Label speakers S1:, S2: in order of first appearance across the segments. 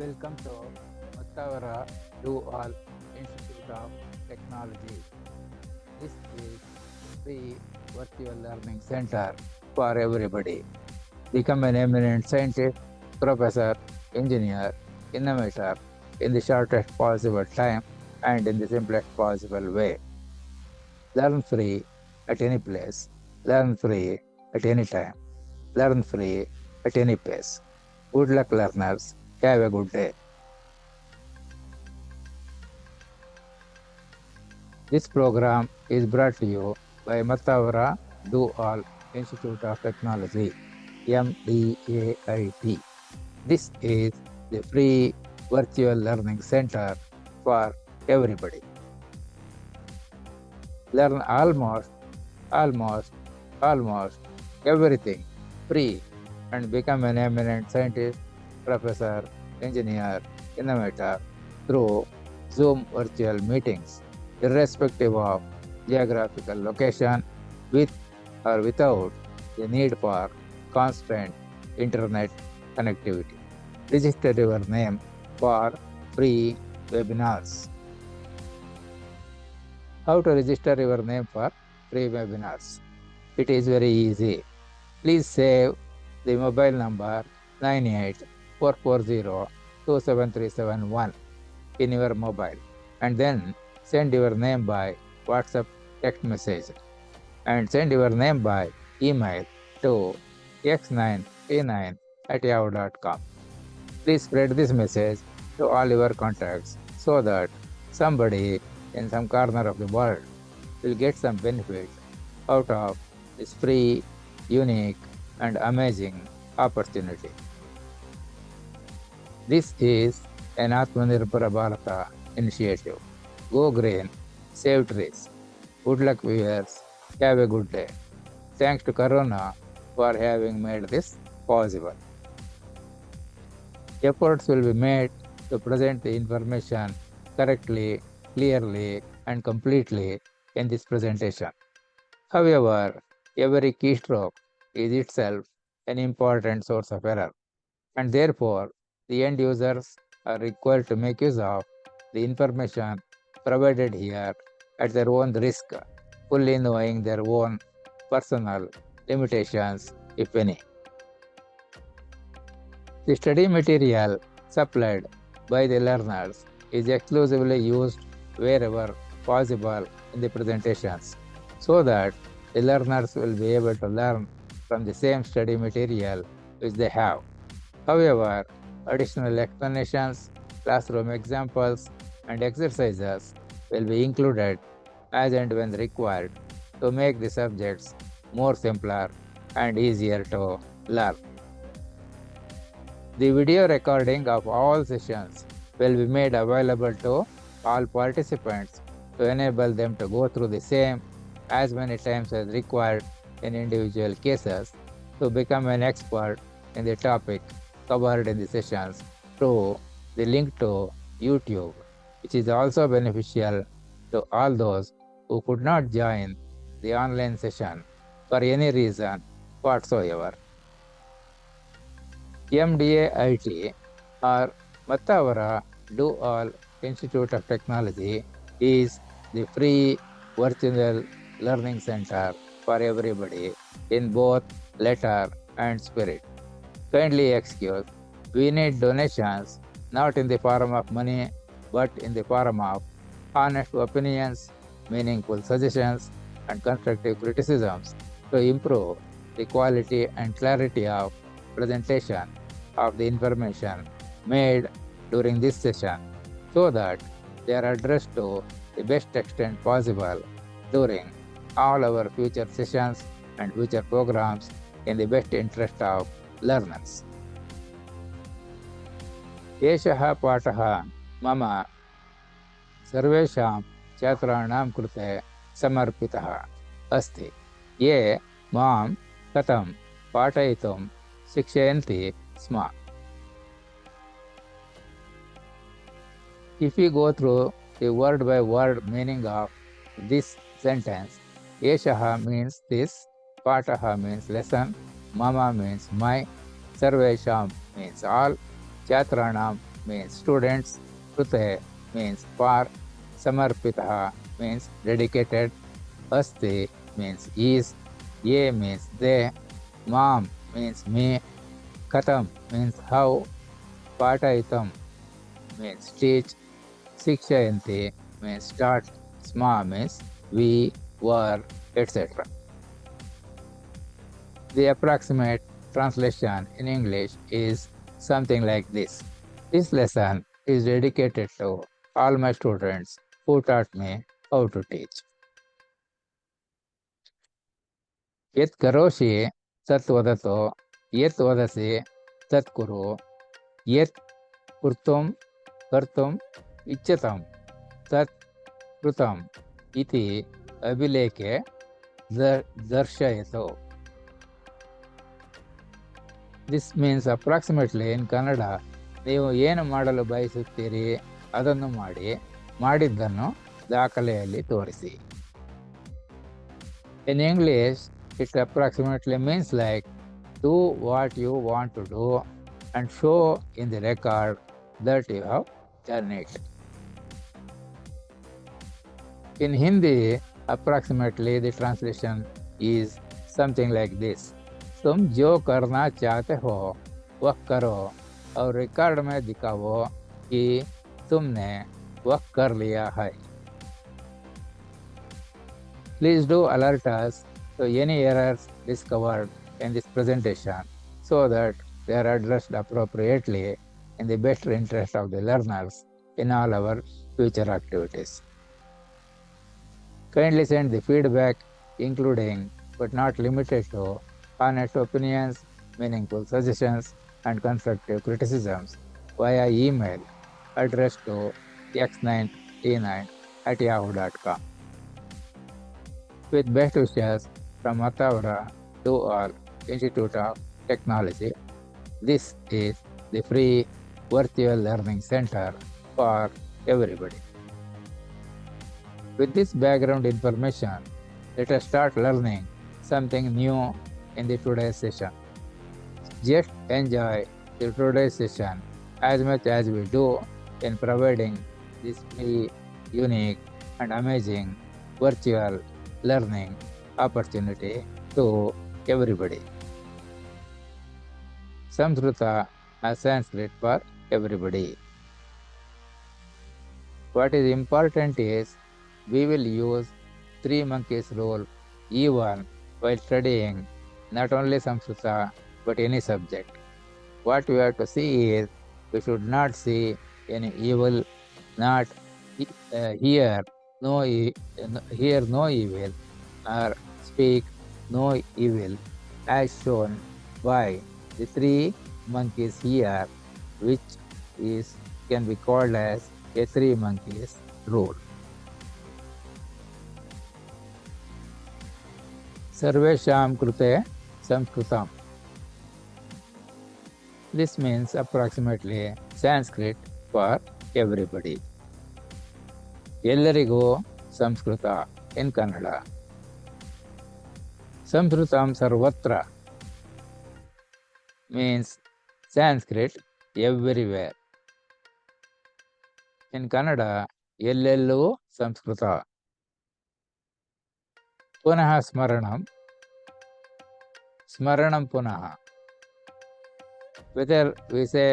S1: Welcome to Mattavara Do All Institute of Technology. This is free virtual learning center for everybody. Become an eminent scientist, professor, engineer, innovator in the shortest possible time and in the simplest possible way. Learn free at any place. Learn free at any time. Learn free at any pace. Good luck, learners. Have a good day. This program is brought to you by Mattavara Do All Institute of Technology, MDAIT. This is the free virtual learning center for everybody. Learn almost everything free and become an eminent scientist, professor, engineer, innovator through Zoom virtual meetings, irrespective of geographical location, with or without the need for constant internet connectivity. Register your name for free webinars. How to register your name for free webinars? It is very easy. Please save the mobile number 9844027371 in your mobile and then send your name by WhatsApp text message and send your name by email to x939@yahoo.com. Please spread this message to all your contacts so that somebody in some corner of the world will get some benefit out of this free, unique, and amazing opportunity. This is an Atmanirbhar Bharata initiative. Go green, save trees. Good luck, viewers. Have a good day. Thanks to Corona for having made this possible. Efforts will be made to present the information correctly, clearly, and completely in this presentation. However, every keystroke is itself an important source of error, and therefore the end users are required to make use of the information provided here at their own risk, fully knowing their own personal limitations, if any. The study material supplied by the learners is exclusively used wherever possible in the presentations, so that the learners will be able to learn from the same study material which they have. However, additional explanations, classroom examples, and exercises will be included as and when required to make the subjects more simpler and easier to learn. The video recording of all sessions will be made available to all participants to enable them to go through the same as many times as required in individual cases to become an expert in the topic covered in the sessions through the link to YouTube, which is also beneficial to all those who could not join the online session for any reason whatsoever. MDAIT or Mattavara Do All Institute of Technology is the free virtual learning center for everybody in both letter and spirit. Kindly excuse, we need donations not in the form of money but in the form of honest opinions, meaningful suggestions, and constructive criticisms to improve the quality and clarity of presentation of the information made during this session so that they are addressed to the best extent possible during all our future sessions and future programs in the best interest of learners. एषः पाठः मम सर्वेषां छात्राणां कृते समर्पितः अस्ति, ये मां कथं पाठयितुं शिक्षयन्ति स्म. If we go through the word by word meaning of this sentence, Eshaha means this, Pataha means lesson, Mama means my, Sarvesham means all, Chatranam means students, Krute means for, Samarpitaha means dedicated, Asti means is, Ye means they, Mam means me, Katam means how, Pataitam means teach, Shikshayanti means start, Sma means we, were, etc. The approximate translation in English is something like this. This lesson is dedicated to all my students who taught me how to teach. Yet karoshi tat vadato, yet vadasi tat kuru, yet kurtum kartum ichchatam tat krutam iti abhileke darshayato. This means approximately in Kannada, ನೀವು ಏನು ಮಾಡಲು ಬಯಸುತ್ತೀರಿ ಅದನ್ನು ಮಾಡಿ, ಮಾಡಿದ್ದನ್ನು ದಾಖಲೆಯಲ್ಲಿ ತೋರಿಸಿ. In English, it approximately means like do what you want to do and show in the record that you have done it. In Hindi, approximately the translation is something like this. तुम जो करना चाहते हो वह करो और record में दिखाओ कि तुमने वह कर लिया है. Please do alert us to any errors discovered in this presentation so that they are addressed appropriately in the best interest of the learners in all our future activities. Kindly send the feedback, including but not limited to honest opinions, meaningful suggestions, and constructive criticisms via email addressed to x9t9@yahoo.com. With best wishes from Matavara Dual Institute of Technology, this is the free virtual learning center for everybody. With this background information, let us start learning something new in the today's session. Just enjoy the today's session as much as we do in providing this free, unique, and amazing virtual learning opportunity to everybody. Samskrita as Sanskrit for everybody. What is important is we will use three monkeys rule even while studying not only Samskrita but any subject. What we have to see is we should not see any evil, not hear no evil, or speak no evil, as shown by the three monkeys here, which can be called as a three monkeys rule. Sarvesham krute Samskritam. This means approximately Sanskrit for everybody. ಎಲ್ಲರಿಗೂ Sanskrit in Kannada. Samskritam sarvatra means Sanskrit everywhere. In Kannada, ಎಲ್ಲೆಲ್ಲೂ ಸಂಸ್ಕೃತ. ಪುನಃ ಸ್ಮರಣಂ, ಸ್ಮರಣಂ ಪುನಃ. Whether we say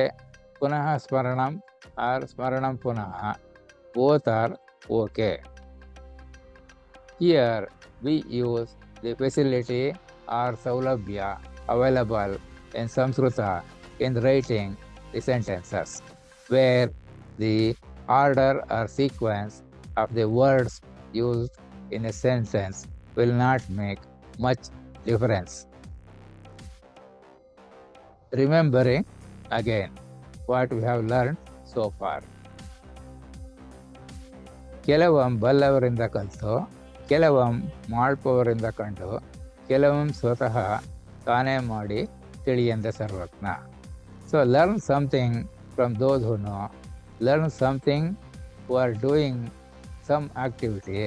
S1: punah smaranam or smaranam punah, both are okay. Here we use the facility or saulabhya available in Samskrita in writing the sentences, where the order or sequence of the words used in a sentence will not make much difference. Remembering again what we have learned so far. ಕೆಲವಂ ಬಲ್ಲವರಿಂದ ಕಲಿತು, ಕೆಲವಂ ಮಾಡ್ಪವರಿಂದ ಕಂಡು, ಕೆಲವಂ ಸ್ವತಃ ತಾನೇ ಮಾಡಿ ತಿಳಿಯಂದ ಸರ್ವಜ್ಞ. So learn something from those who know, learn something who are doing some activity,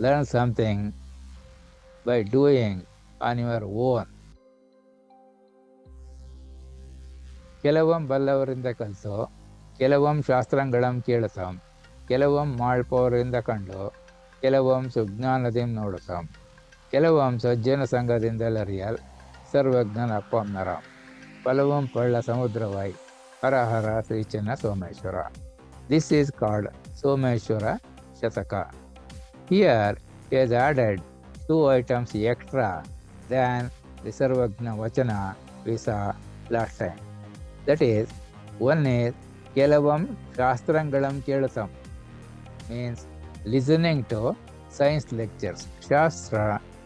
S1: learn something by doing on your own. ಕೆಲವೊಮ್ಮೆ ಬಲ್ಲವರಿಂದ ಕಲಿತು, ಕೆಲವೊಮ್ಮೆ ಶಾಸ್ತ್ರಗಳಂ ಕೇಳ್ತಾಂ, ಕೆಲವೊಮ್ಮೆ ಮಾಳ್ಪವರಿಂದ ಕಂಡು, ಕೆಲವೊಮ್ಮೆ ಸುಜ್ಞಾನದಿಂದ ನೋಡ್ತಾಂ, ಕೆಲವೊಮ್ಮೆ ಸಜ್ಜನ ಸಂಘದಿಂದಲರಿಯಲ್ ಸರ್ವಜ್ಞನ ಅಪ್ಪಂನರಾಂ. ಫಲವಂ ಪಳ್ಳ ಸಮುದ್ರವಾಯಿ ಹರ ಹರ ಶ್ರೀ ಚೆನ್ನ Someshwara. This is called Someshwara ಶತಕ. Here he has added 2 items extra than the Sarvagna Vachana we saw last time. That is, one is Kelavam Shastrangalam Kelutam, means listening to science lectures. Shastra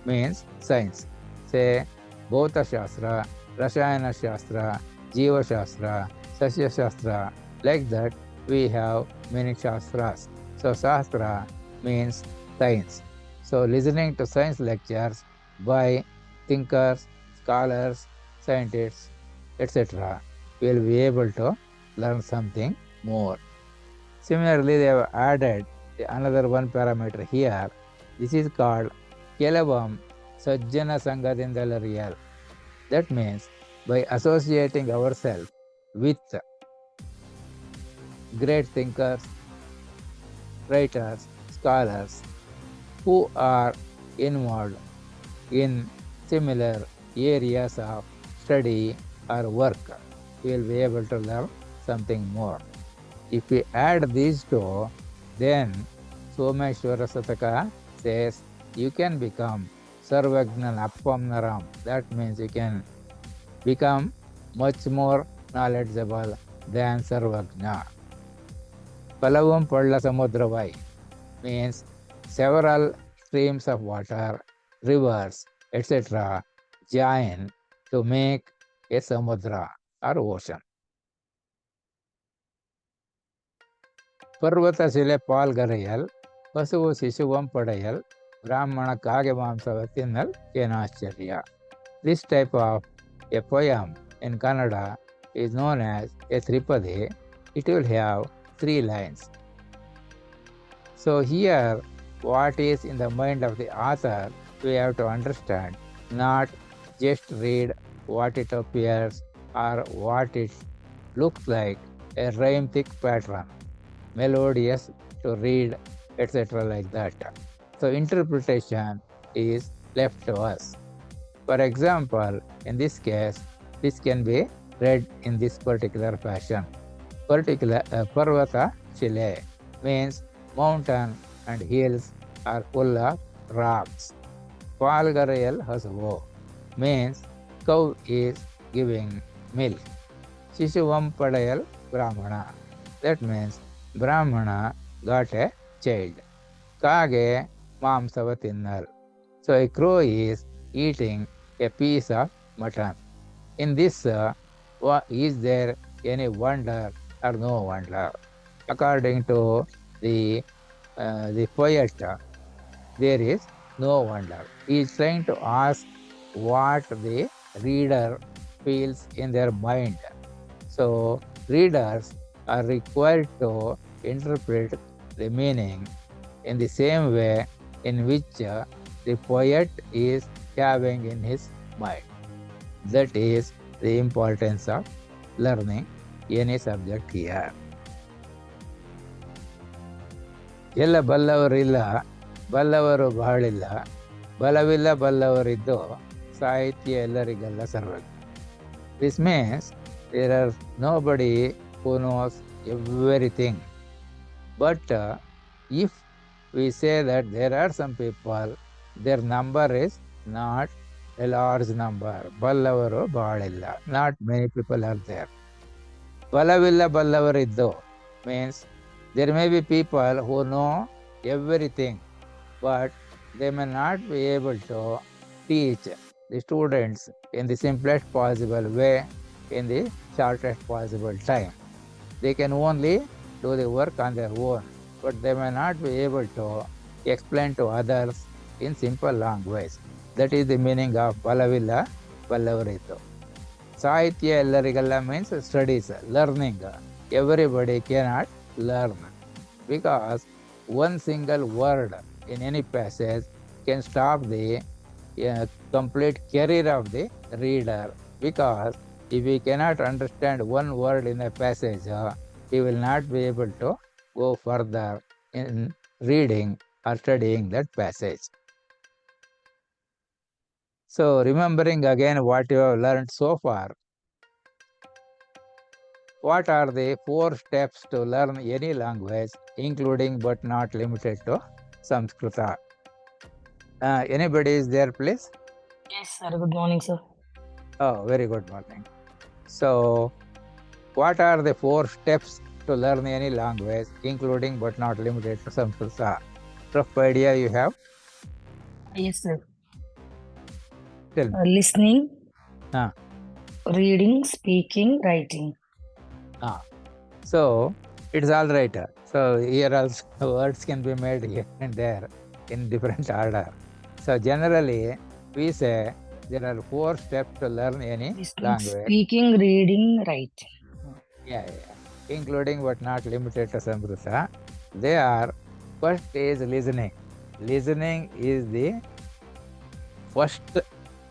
S1: means science. Say Bhauta Shastra, Rasayana Shastra, Jiva Shastra, Sasya Shastra. Like that, we have many Shastras. So Shastra means science. So listening to science lectures by thinkers, scholars, scientists, etc., will be able to learn something more. Similarly, they have added another one parameter here. This is called Kelavam Sajjana Sangadindalariyal. That means by associating ourselves with great thinkers, writers, scholars who are involved in similar areas of study or work, we will be able to learn something more. If we add these two, then Someshwara Sataka says you can become Sarvagnan Appamnaram. That means you can become much more knowledgeable than Sarvagna. Palavam Palla Samudravai means several streams of water, rivers, etc. join to make a samudra or ocean. ಪರ್ವತ ಶಿಲೆ ಪಾಲ್ಗರೆಯಲ್, ಪಶುವು ಶಿಶುವಂ ಪಡೆಯಲ್, ಬ್ರಾಹ್ಮಣ ಕಾಗೆ ಮಾಂಸವ ತಿನ್ನಲ್ ಏನಾಶ್ಚರ್ಯ. This type of a poem in Kannada is known as a Tripadi. It will have 3 lines. So here, what is in the mind of the author, we have to understand, not just read what it appears or what it looks like, a rhyme-thick pattern, melodious to read, etc. like that. So interpretation is left to us. For example, in this case, this can be read in this particular fashion. Parvata Shile means mountain and hills are full of rocks. Palgarayal Hasavo means cow is giving milk. Shishuvam Padayal Brahmana. That means Brahmana got a child. Kage Mamsava Tinnal. So a crow is eating a piece of mutton. In this, is there any wonder or no wonder? According to the poet, there is no wonder. He is trying to ask what the reader feels in their mind. So readers are required to interpret the meaning in the same way in which the poet is having in his mind. That is the importance of learning any subject here. ಎಲ್ಲ ಬಲ್ಲವರಿಲ್ಲ, ಬಲ್ಲವರು ಬಹಳಿಲ್ಲ, ಬಲವಿಲ್ಲ ಬಲ್ಲವರಿದ್ದು, ಸಾಹಿತ್ಯ ಎಲ್ಲರಿಗೆಲ್ಲ ಸರ್ವಜ್ಞ. This means there are nobody who knows everything. But if we say that there are some people, their number is not a large number. Ballavaru baalilla. Not many people are there. Balavilla ballavariddu means there may be people who know everything, but they may not be able to teach the students in the simplest possible way, in the shortest possible time. They can only do the work on their own, but they may not be able to explain to others in simple language. That is the meaning of Balavilla Ballavariddu. Sahitya ellarigalla means studies, learning. Everybody cannot learn, because one single word in any passage can stop the complete career of the reader, because If we cannot understand one word in a passage, we will not be able to go further in reading or studying that passage. So, remembering again what you have learned so far, what are the 4 steps to learn any language, including but not limited to Samskrita? Anybody is there, please?
S2: Yes, sir. Good morning, sir.
S1: Oh, very good morning. So, what are the 4 steps to learn any language, including but not limited to Samskrita? Rough idea you have?
S2: Yes, sir.
S1: Tell me.
S2: Listening,
S1: Ah.
S2: reading, speaking, writing.
S1: So, it's all right. So, here also words can be made here and there in different order. So, generally, we say there are 4 steps to learn any
S2: Listening,
S1: language.
S2: speaking, reading, writing.
S1: Yeah. Including but not limited to Samskrita. They are, first is listening. Listening is the first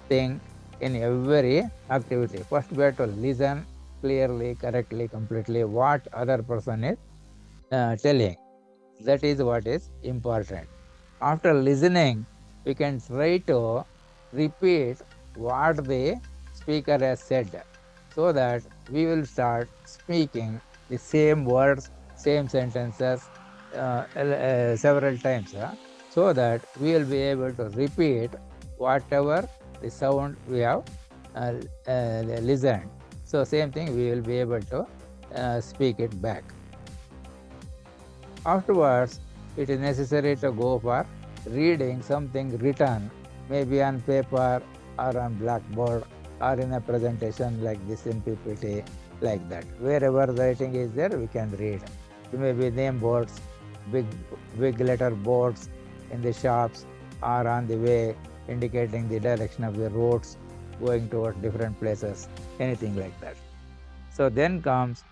S1: thing in every activity. First, we have to listen clearly, correctly, completely what other person is telling. That is what is important. After listening, we can try to repeat what the speaker has said so that we will start speaking the same words, same sentences several times so that we will be able to repeat whatever the sound we have listened. So, same thing we will be able to speak it back. Afterwards, it is necessary to go for reading something written, maybe on paper or on blackboard or in a presentation like this in PPT, like that. Wherever the writing is there, we can read. It may be name boards, big letter boards in the shops or on the way indicating the direction of the roads going towards different places, anything like that. So then comes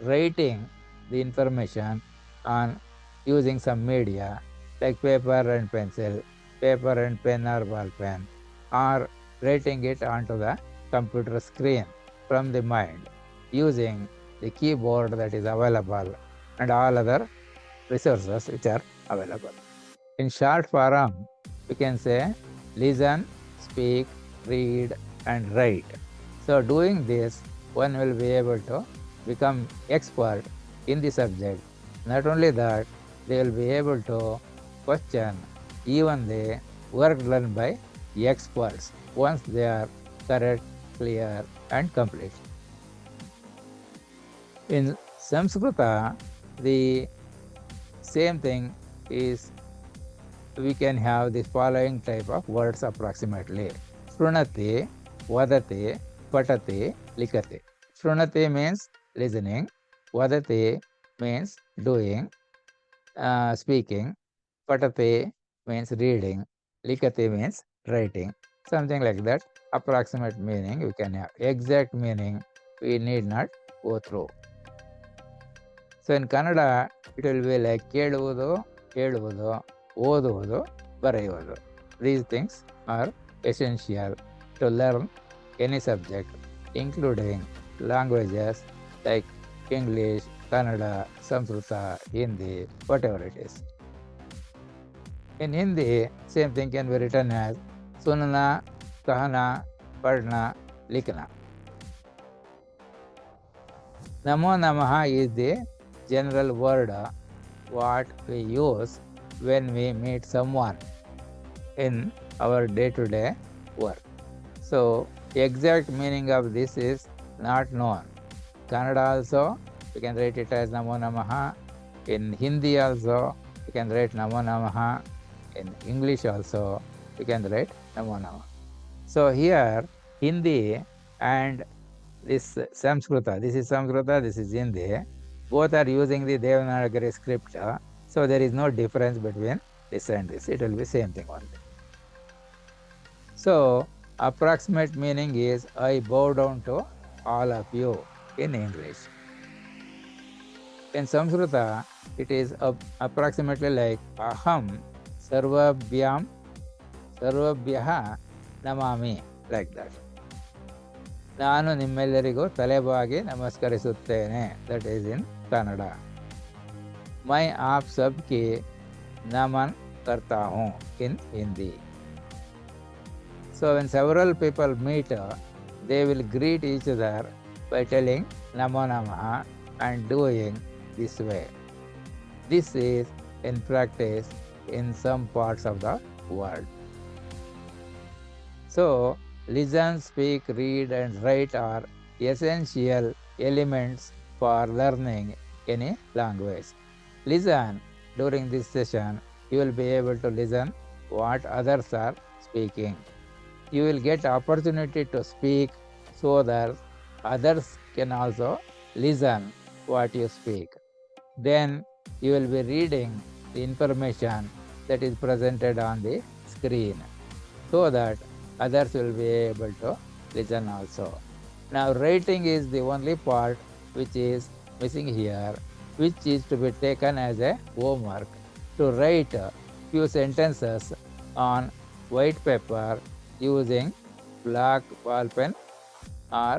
S1: writing the information on using some media like paper and pencil, paper and pen or ball pen, or writing it onto the computer screen from the mind using the keyboard that is available and all other resources which are available. In short form, we can say listen, speak, read, and write. So, doing this, one will be able to become expert in the subject. Not only that, they will be able to question even the work done by experts once they are correct, clear, and complete. In Samskrita, the same thing is we can have the following type of words approximately. Shrunati, vadati, patati, likati. Shrunati means listening. Vadati means doing, speaking. Patati means reading. Likati means writing. Something like that. Approximate meaning we can have. Exact meaning we need not go through. So in Kannada, it will be like ಕೇಳುವುದು, ಹೇಳುವುದು, ಓದುವುದು, ಬರೆಯುವುದು. These things are essential to learn any subject, including languages like English, Kannada, Samskrita, Hindi, whatever it is. In Hindi, same thing can be written as सुनना, कहना, पढ़ना, लिखना. Namo Namaha is the general word what we use when we meet someone in our day-to-day work. So, exact meaning of this is not known. Kannada also, we can write it as Namo Namaha. In Hindi also, we can write Namo Namaha. In English also, we can write Namo Namaha. So, here, Hindi and this Samskrita, this is Samskrita, this is Hindi. Both are using the Devanagari script. So there is no difference between this and this. It will be same thing only. So approximate meaning is I bow down to all of you in English. In Samskrita, it is approximately like Aham Sarvabhyam Sarvabhyaha Namami, like that. ನಾನು ನಿಮ್ಮೆಲ್ಲರಿಗೂ ತಲೆಬಾಗಿ ನಮಸ್ಕರಿಸುತ್ತೇನೆ. That is in Kannada. मैं आप सबके नमन करता हूँ in Hindi. So when several people meet, they will greet each other by telling Namo Namaha and doing this way. This is in practice in some parts of the world. So listen, speak, read and write are essential elements for learning any language. Listen. During this session, you will be able to listen what others are speaking. You will get opportunity to speak so that others can also listen what you speak. Then you will be reading the information that is presented on the screen so that others will be able to listen also. Now writing is the only part which is missing here, which is to be taken as a homework to write a few sentences on white paper using black ball pen or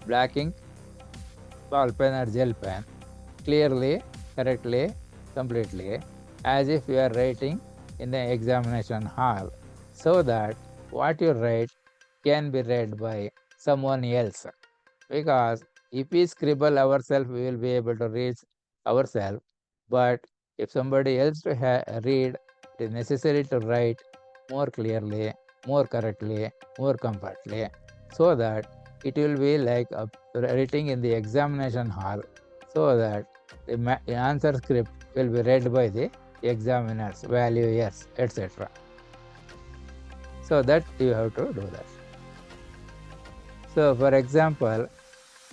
S1: black ink ball pen or gel pen, clearly, correctly, completely, as if you are writing in the examination hall, so that what you write can be read by someone else. Because if we scribble ourselves, we will be able to read ourselves, but if somebody else to read, it is necessary to write more clearly, more correctly, more compactly, so that it will be like writing in the examination hall, so that the answer script will be read by the examiners, valuers, etc. So that you have to do that. So for example,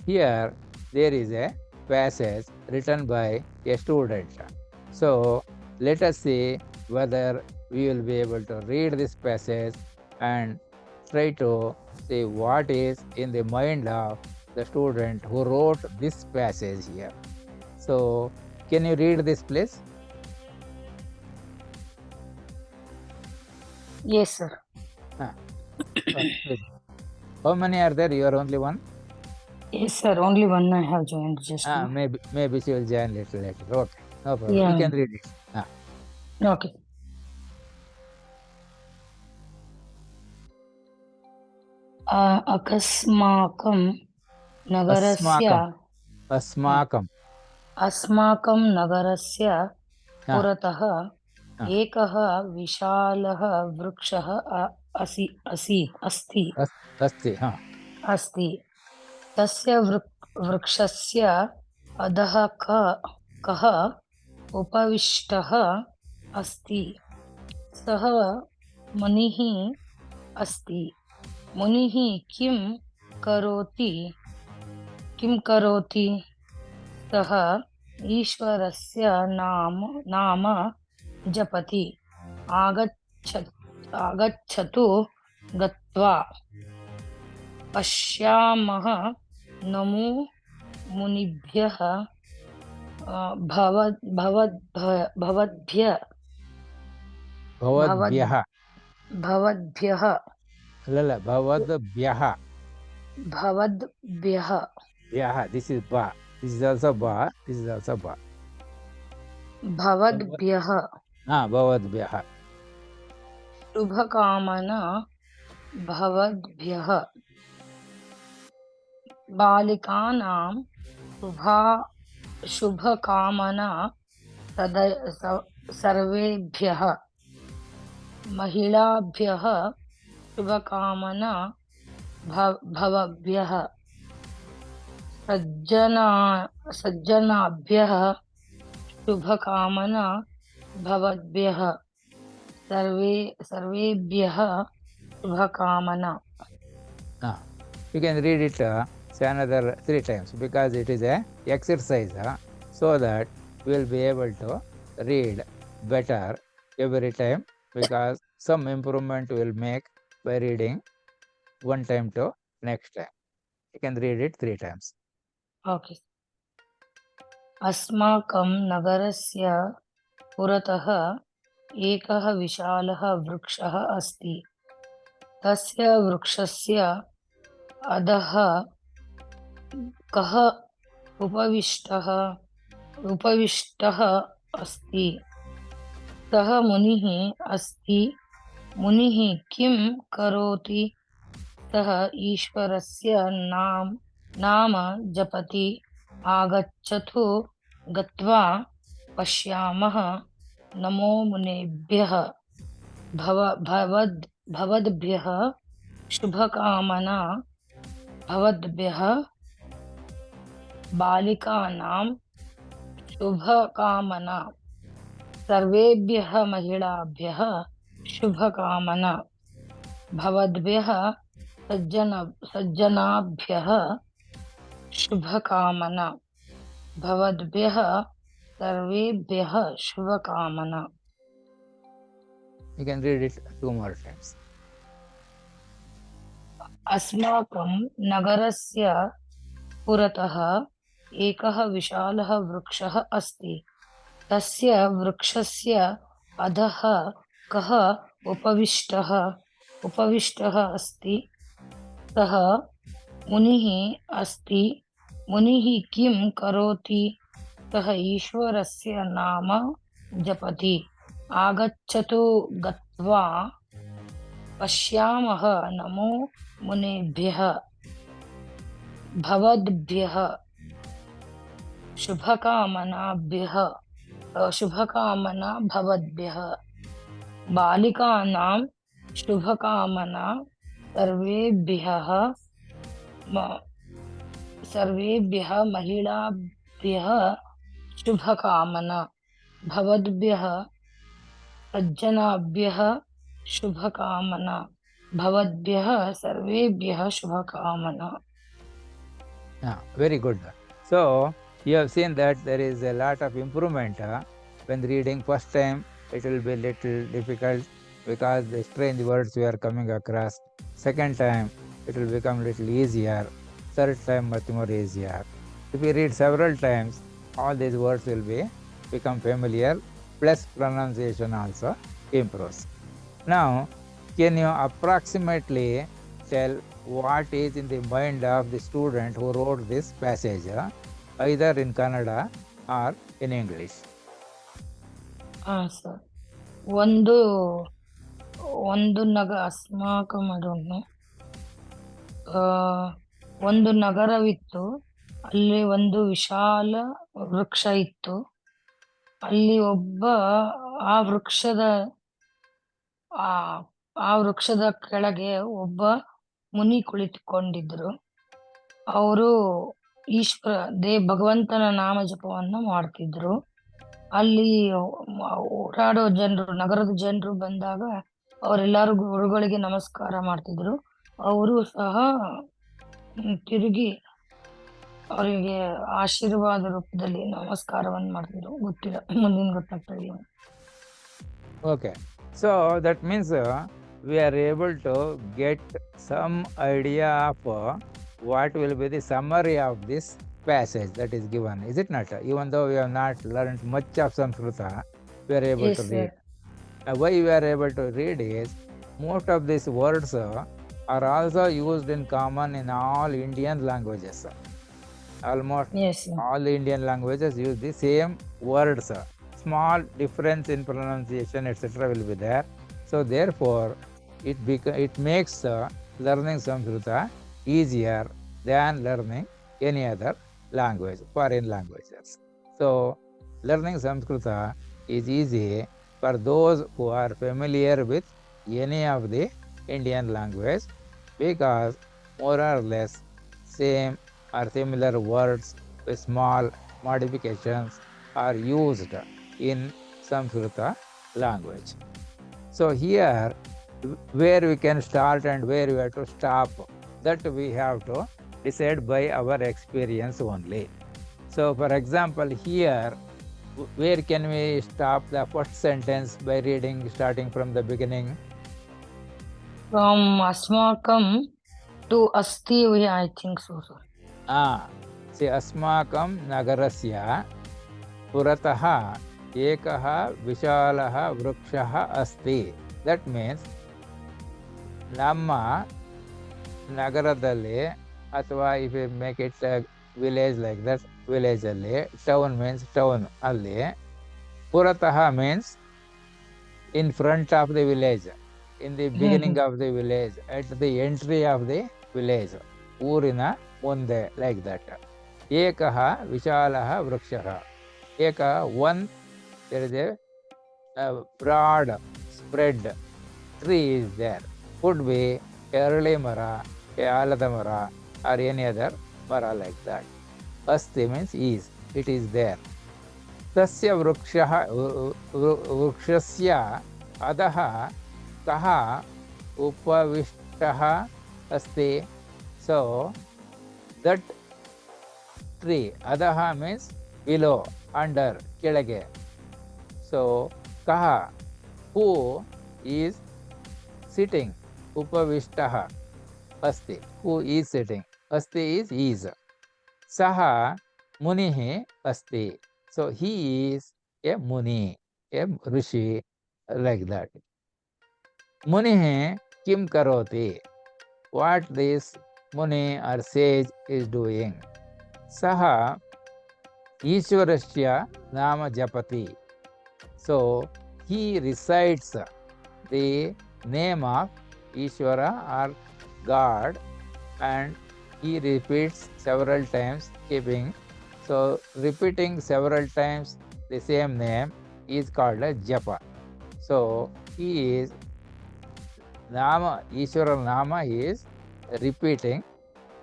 S1: here there is a passage written by a student. So let us see whether we will be able to read this passage and try to see what is in the mind of the student who wrote this passage here. So can you read this, please?
S2: Yes, sir.
S1: Please. How many are there? You are only one?
S2: Yes, sir. Only one I have joined just now.
S1: Maybe she will join little later. Okay, no problem.
S2: Yeah.
S1: You can read it.
S2: Okay. अकस्माकं नगरस्य अस्माकं नगरस्य पुरतः एकः विशालः वृक्षः अस्ति। तस्य वृक्षस्य अधः कः उपविष्टः अस्ति। सः मुनिः अस्ति। मुनिः किं करोति? सः ईश्वरस्य नाम जपति। आगच्छतु गत्वा पश्यामः। नमो मुनिभ्यः भवद्भ्यः
S1: This is ba. This is also ba. This is also ba.
S2: भवद्भ्यः
S1: भवद्भ्यः
S2: शुभकामना भवद्भ्यः बालिकानां शुभकामना सर्वेभ्यः महिलाभ्यः शुभकामना भवद्भ्यः सज्जनाभ्यः शुभकामना भवद्भ्यः सर्वेभ्यः शुभकामना.
S1: You can read it say another 3 times because it is a exercise so that we will be able to read better every time, because some improvement we will make by reading one time to next time. You can read it 3 times.
S2: Okay. अस्माकं नगरस्य पुरतः एकः विशालः वृक्षः अस्ति। तस्य वृक्षस्य अधः कः उपविष्टः अस्ति? सः मुनिः अस्ति। मुनिः किं करोति? सः ईश्वरस्य नाम जपति। आगच्छतु गत्वा पश्यामः। नमो मुनेभ्यः। भवद्भ्यः शुभकामना। भवद्भ्यः बालिकानां शुभकामना। सर्वेभ्यः महिलाभ्यः शुभकामना। भवद्भ्यः सज्जनाभ्यः शुभकामना। भवद्भ्यः सर्वेभ्यः शुभकामना.
S1: You can read it 2 more times.
S2: अस्माकं नगरस्य पुरतः एकः विशालः वृक्षः अस्ति. तस्य वृक्षस्य अधः कः उपविष्टः अस्ति? सः मुनिः अस्ति. मुनिः किं करोति? सः ईश्वरस्य नाम जपति. आगच्छतु गत्वा पश्यामः. नमो मुनेभ्यः. भवद्भ्यः शुभकामना भवद्भ्यः. बालिकानां शुभकामना. सर्वेभ्यः महिलाभ्यः शुभकामना. भवद्भ्यः सज्जनाभ्यः शुभकामना. भवद्भ्यः सर्वेभ्यः शुभकामना.
S1: Very good. So you have seen that there is a lot of improvement when reading. First time it will be little difficult because the strange words we are coming across. Second time it will become little easier. Third time much more easier. If you read several times, all these words will become familiar, plus pronunciation also improves. Now, can you approximately tell what is in the mind of the student who wrote this passage, either in Kannada or in English?
S2: Sir, अस्माकं ಒಂದು ನಗರವಿತ್ತು. ಅಲ್ಲಿ ಒಂದು ವಿಶಾಲ ವೃಕ್ಷ ಇತ್ತು. ಅಲ್ಲಿ ಒಬ್ಬ ಆ ವೃಕ್ಷದ ಕೆಳಗೆ ಒಬ್ಬ ಮುನಿ ಕುಳಿತುಕೊಂಡಿದ್ರು. ಅವರು ಭಗವಂತನ ನಾಮ ಜಪವನ್ನು ಮಾಡ್ತಿದ್ರು. ಅಲ್ಲಿ ಓಡಾಡೋ ಜನರು, ನಗರದ ಜನರು ಬಂದಾಗ ಅವರೆಲ್ಲರೂ ಗುರುಗಳಿಗೆ ನಮಸ್ಕಾರ ಮಾಡ್ತಿದ್ರು. ಅವರು ಸಹ ತಿರುಗಿ ಅವರಿಗೆ ಆಶೀರ್ವಾದ ರೂಪದಲ್ಲಿ ನಮಸ್ಕಾರವನ್ನು ಮಾಡ್ತಿದ್ರು. ಗೊತ್ತಿಲ್ಲ, ಮುಂದಿನ ಗೊತ್ತಾಗ್ತಾ ಇದೆಯಾ?
S1: Okay, so that means we are able to get some idea of what will be the summary of this passage that is given, is it not? Even though we have not learned much of Sanskrita, we are able to read. Why we are able to read is most of these words are also used in common in all Indian languages. Almost all the Indian languages use the same words. Small difference in pronunciation etc. will be there. So therefore it makes learning Sanskrita easier than learning any other language, foreign languages. So learning Sanskrita is easy for those who are familiar with any of the Indian language, because more or less same or similar words with small modifications are used in Sanskrita language. So here where we can start and where we have to stop, that we have to decide by our experience only. So for example, here where can we stop the first sentence by reading starting from the beginning?
S2: From asmakam to asti, I think so, sir.
S1: See, asmakam nagarasya purataha ekah vishalah vrukshah asti. That means ನಮ್ಮ ನಗರದಲ್ಲಿ ಅಥವಾ if you make it village like that, village ಅಲ್ಲಿ, town means town ಅಲ್ಲಿ, ಪುರತಃ means in front of the village, in the beginning of the village, at the entry of the village, ಊರಿನ ಮುಂದೆ, like that. ಏಕಃ ವಿಶಾಲಃ ವೃಕ್ಷಃ. ಏಕ, one, there is a broad spread tree is there. Could be a ಅರಳಿ ಮರ, a ಆಲದ ಮರ, or any other mara like that. Asti means is, it is there. तस्य वृक्षः वृक्षस्य अधः कः उपविष्टः अस्ति. So that tree, अधः means below, under, ಕೆಳಗೆ. So कः, who is sitting, उपविष्टः अस्ति, who is sitting, अस्ति is. सः मुनिः अस्ति. So he is a muni, a rishi, like that. Munihi kim karoti. What this muni or sage is doing? Saha Ishwarasya nama japati. So he recites the name of Ishwara or God, and he repeats several times, keeping. So repeating several times the same name is called a japa. So he is Nama, Ishvara Nama is repeating,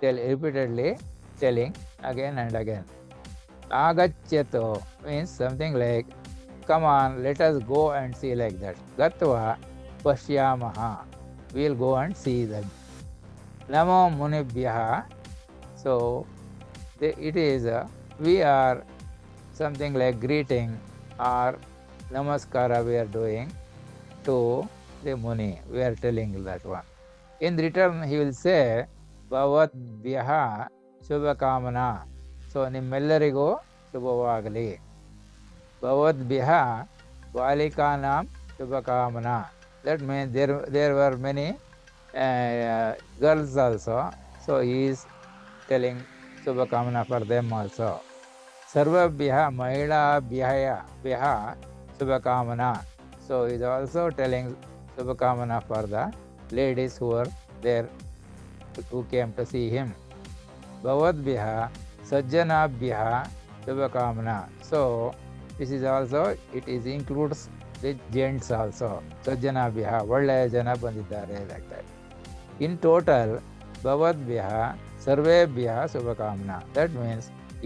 S1: repeatedly telling again and again. Agacchato means something like, come on, let us go and see, like that. Gatva pashyamaha, we'll go and see them. Namo munibhyaha. So it is we are something like greeting or namaskara we are doing to the muni. We are telling that one. In return, he will say, Bhavatbhyaha Shubhakamana. So, nimellarigu Shubhavagli. Bhavatbhyaha Balikanam Shubhakamana. That means there were many girls also. So, he is telling Shubhakamana for them also. Sarvabhyaha Mahilabhyaha Shubhakamana. So he is also telling Shubhakamana for the ladies who were there, who came to see him. Bhavadbhyaha Sajjanabhyaha Shubhakamana. So this is also, it is includes the gents also. Sajjanabhyaha, ಒಳ್ಳೆಯ ಜನ ಬಂದಿದ್ದಾರೆ, like that. In total, Bhavadbhyaha Sarvebhyaha Shubhakamana. That means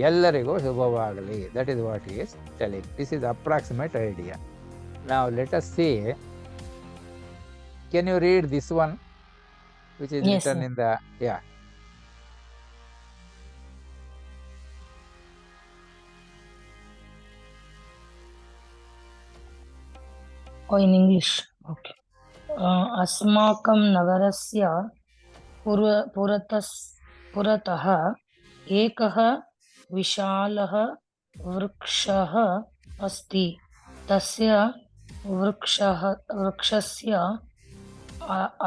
S1: ಎಲ್ಲರಿಗೂ ಶುಭವಾಗಲಿ. That is what he is telling. This is approximate idea. Now let us see. Can you read this one, which is
S2: Yes,
S1: written
S2: sir.
S1: in the, yeah.
S2: Oh, in English. Okay. अस्माकं नगरस्य पुरतः एकः विशालः वृक्षः अस्ति. तस्य वृक्षस्य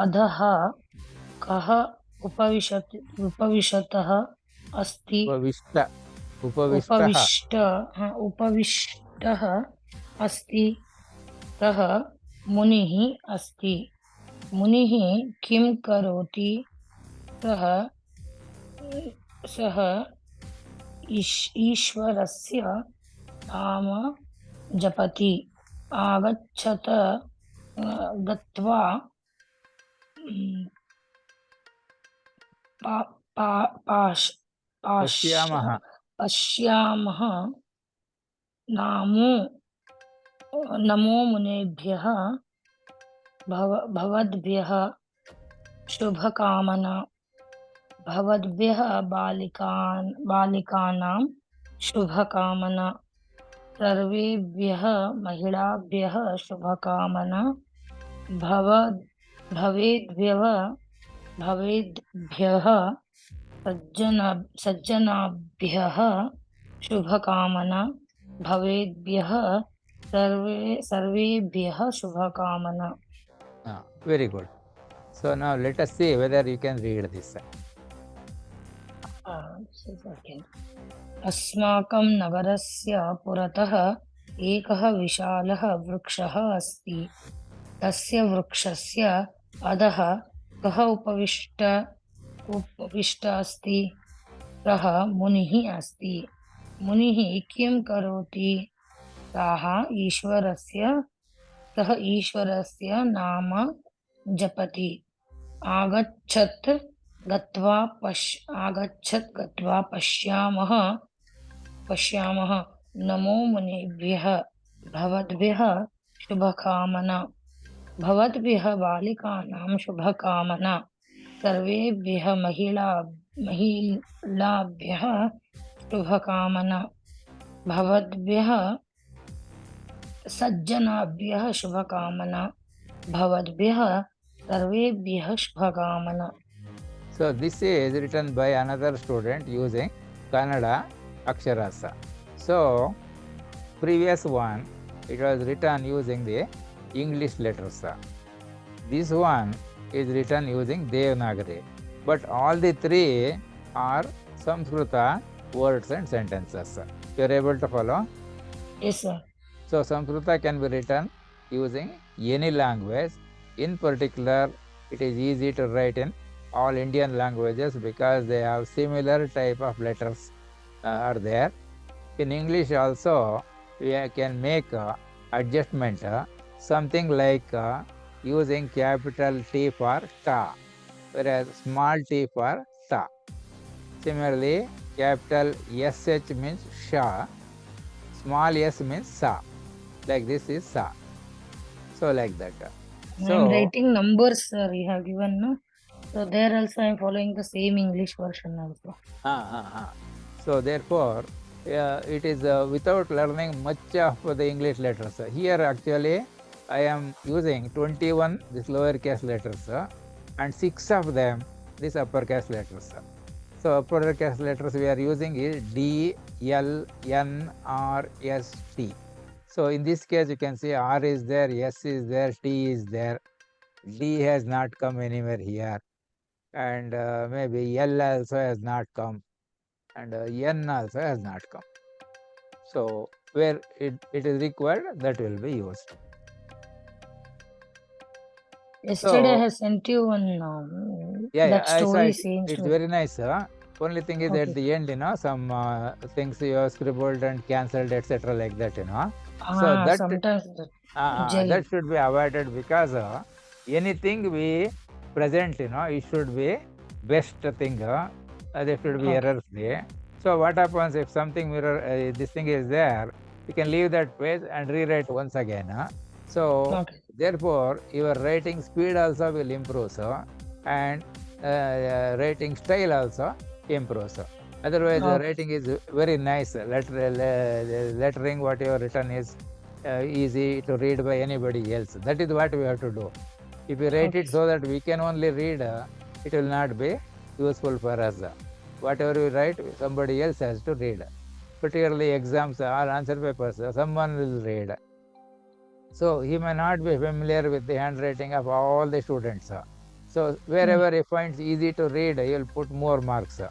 S2: अधः कः उपविष्टः अस्ति. उपविष्टः अस्ति. सः मुनिः अस्ति. मुनिः किं करोति? सः ईश्वरस्य नाम जपति. आगच्छत गत्वा पश्यामः. नमो मुनेभ्यः. भवद्भ्यः शुभकामना. भवद्भ्यः बालिकानां शुभकामना. सर्वेभ्यः महिलाभ्यः शुभकामना. भवेद्भ्यः सज्जनाभ्यः शुभकामना. भवेद्भ्यः सर्वेभ्यः शुभकामना.
S1: Very good. So now let us see whether you can read this.
S2: अस्माकं नगरस्य पुरतः एकः विशालः वृक्षः अस्ति। तस्य वृक्षस्य अधः कः उपविष्ट अस्ति? सः मुनिः अस्ति। मुनिः किं करोति? सः ईश्वरस्य नाम जपति। आगच्छत् गत्वा पश्यामः। नमो मुनिभ्यः, भवद्भ्यः शुभकामना। भवद्भ्यः बालिकानां शुभकामना। सर्वेभ्यः महिलाभ्यः शुभकामना। भवद्भ्यः सज्जनाभ्यः शुभकामना। भवद्भ्यः सर्वेभ्यः शुभकामना.
S1: So this is written by another student using Kannada Aksharas. So previous one, it was written using the English letters. This one is written using Devanagari. But all the three are Samskrita words and sentences. You are able to follow?
S2: Yes, sir.
S1: So Samskrita can be written using any language. In particular, it is easy to write in all Indian languages because they have similar type of letters are there. In English also, we can make adjustment, something like using capital T for ta, whereas small t for ta. Similarly, capital SH means sha, small s means sa. Like this is sa. So like that.
S2: I am writing numbers, sir. You have given, no? So there also I am following the same English version also.
S1: So therefore, it is without learning much of the English letters. Here actually I am using 21 this lowercase letters and 6 of them these uppercase letters. So uppercase letters we are using is D, L, N, R, S, T. So in this case you can see R is there, S is there, T is there, D has not come anywhere here, and maybe L also has not come, and N also has not come. So where it is required, that will be used.
S2: Yesterday I have sent you one that story same
S1: it's
S2: story.
S1: very nice. Only thing is at the end, some things you have scribbled and cancelled, etc. like that, So that
S2: sometimes
S1: that should be avoided because anything we present, it should be best thing. There should be errors there. So what happens if something this thing is there, you can leave that page and rewrite once again. So therefore your writing speed also will improve, and writing style also improves. Otherwise writing is very nice. Lettering what you have written is easy to read by anybody else. That is what we have to do. If you write it so that we can only read, it will not be useful for us. Whatever we write, somebody else has to read. Particularly exams or answer papers, someone will read. So he may not be familiar with the handwriting of all the students. So wherever he finds easy to read, he will put more marks.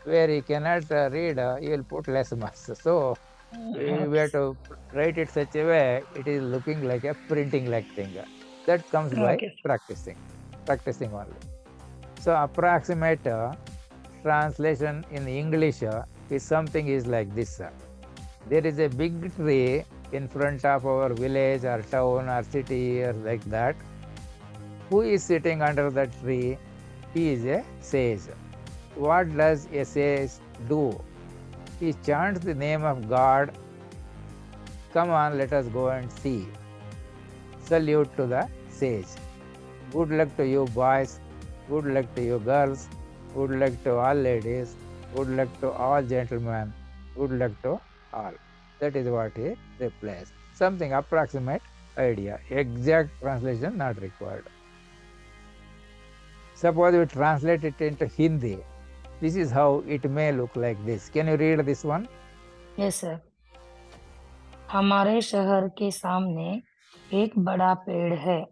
S1: Where he cannot read, he will put less marks. So we have to write it such a way it is looking like a printing like thing. That comes by practicing only. So approximate translation in English is something is like this. There is a big tree in front of our village or town or city or like that. Who is sitting under that tree? He is a sage. What does a sage do? He chants the name of God. Come on, let us go and see. Salute to the sage. Good luck to you boys. Good luck to you girls. Good luck to all ladies. Good luck to all gentlemen. Good luck to all. That is what he replies. Something approximate idea. Exact translation not required. Suppose we translate it into Hindi. This is how it may look like this. Can you read this one?
S2: Yes, sir. हमारे शहर के सामने एक बड़ा पेड़ है।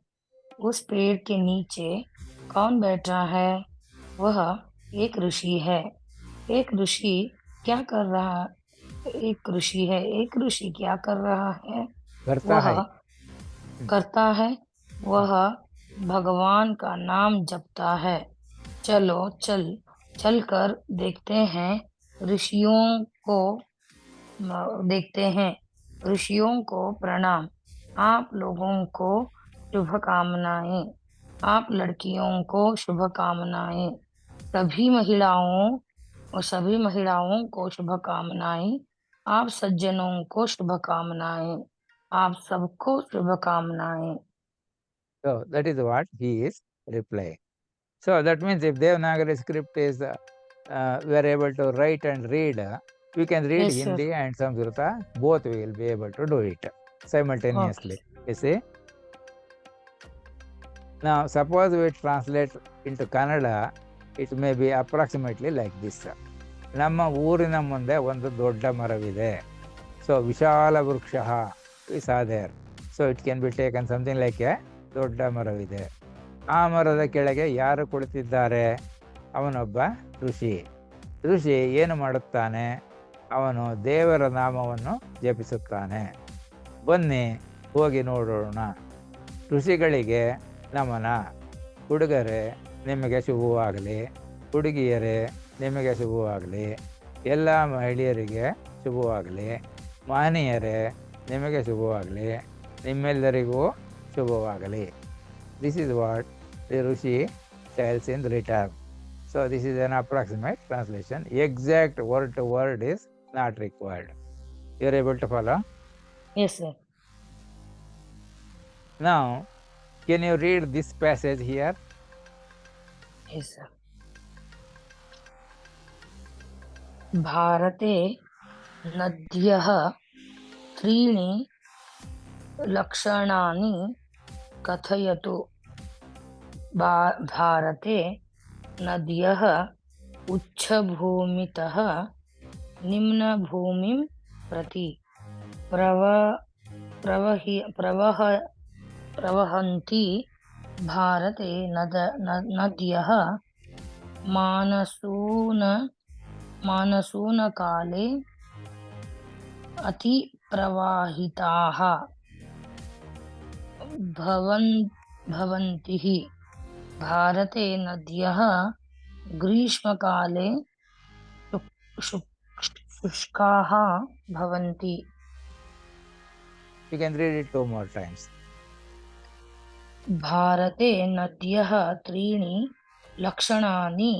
S2: उस पेड़ के नीचे कौन बैठा है? वह एक ऋषि है। एक ऋषि क्या कर रहा? एक ऋषि है। एक ऋषि क्या कर रहा है?
S1: करता
S2: वह
S1: है।
S2: करता है। वह भगवान का नाम जपता है। चलो चलकर देखते हैं ऋषियों को। देखते हैं। ऋषियों को प्रणाम। आप लोगों को शुभकामनाएं। आप लड़कियों को शुभकामनाएं। सभी महिलाओं को शुभकामनाएं। आप सज्जनों को शुभकामनाएं। आप सबको शुभकामनाएं।
S1: So that is what he is replying. So that means if Devanagari script is we are able to write and read, we can read
S2: Yes, sir.
S1: Hindi and Sanskrita, both we will be able to do it simultaneously. You see? Now suppose we translate into Kannada, it may be approximately like this. ನಮ್ಮ ಊರಿನ ಮುಂದೆ ಒಂದು ದೊಡ್ಡ ಮರವಿದೆ. So ವಿಶಾಲ ವೃಕ್ಷ is there. So it can be taken something like a ದೊಡ್ಡ ಮರವಿದೆ. ಆ ಮರದ ಕೆಳಗೆ ಯಾರು ಕುಳಿತಿದ್ದಾರೆ? ಅವನೊಬ್ಬ ಋಷಿ. ಋಷಿ ಏನು ಮಾಡುತ್ತಾನೆ? ಅವನು ದೇವರ ನಾಮವನ್ನು ಜಪಿಸುತ್ತಾನೆ. ಬನ್ನಿ ಹೋಗಿ ನೋಡೋಣ. ಋಷಿಗಳಿಗೆ ನಮನ. ಹುಡುಗರೇ ನಿಮಗೆ ಶುಭವಾಗಲಿ. ಹುಡುಗಿಯರೇ ನಿಮಗೆ ಶುಭವಾಗಲಿ. ಎಲ್ಲ ಮಹಿಳೆಯರಿಗೆ ಶುಭವಾಗಲಿ. ಮಹನೀಯರೇ ನಿಮಗೆ ಶುಭವಾಗಲಿ. ನಿಮ್ಮೆಲ್ಲರಿಗೂ ಶುಭವಾಗಲಿ. This is what the Rishi tells in return. So this is an approximate translation. Exact word to word is not required. You are able to follow?
S2: Yes, sir.
S1: Now, can you read this passage here?
S2: Yes, sir. भारते नद्यः त्रीणि लक्षणानि कथयतु। भारते नद्यः उच्चभूमितः निम्नभूमिं प्रति प्रवहन्ति। भारते नद्यः मानसूनकाले अतिप्रवाहिताः भवन्ति। भारते नद्यः ग्रीष्मकाले शुष्काः भवन्ति.
S1: You can read it 2 more times.
S2: भारते नद्यः त्रीणि लक्षणानि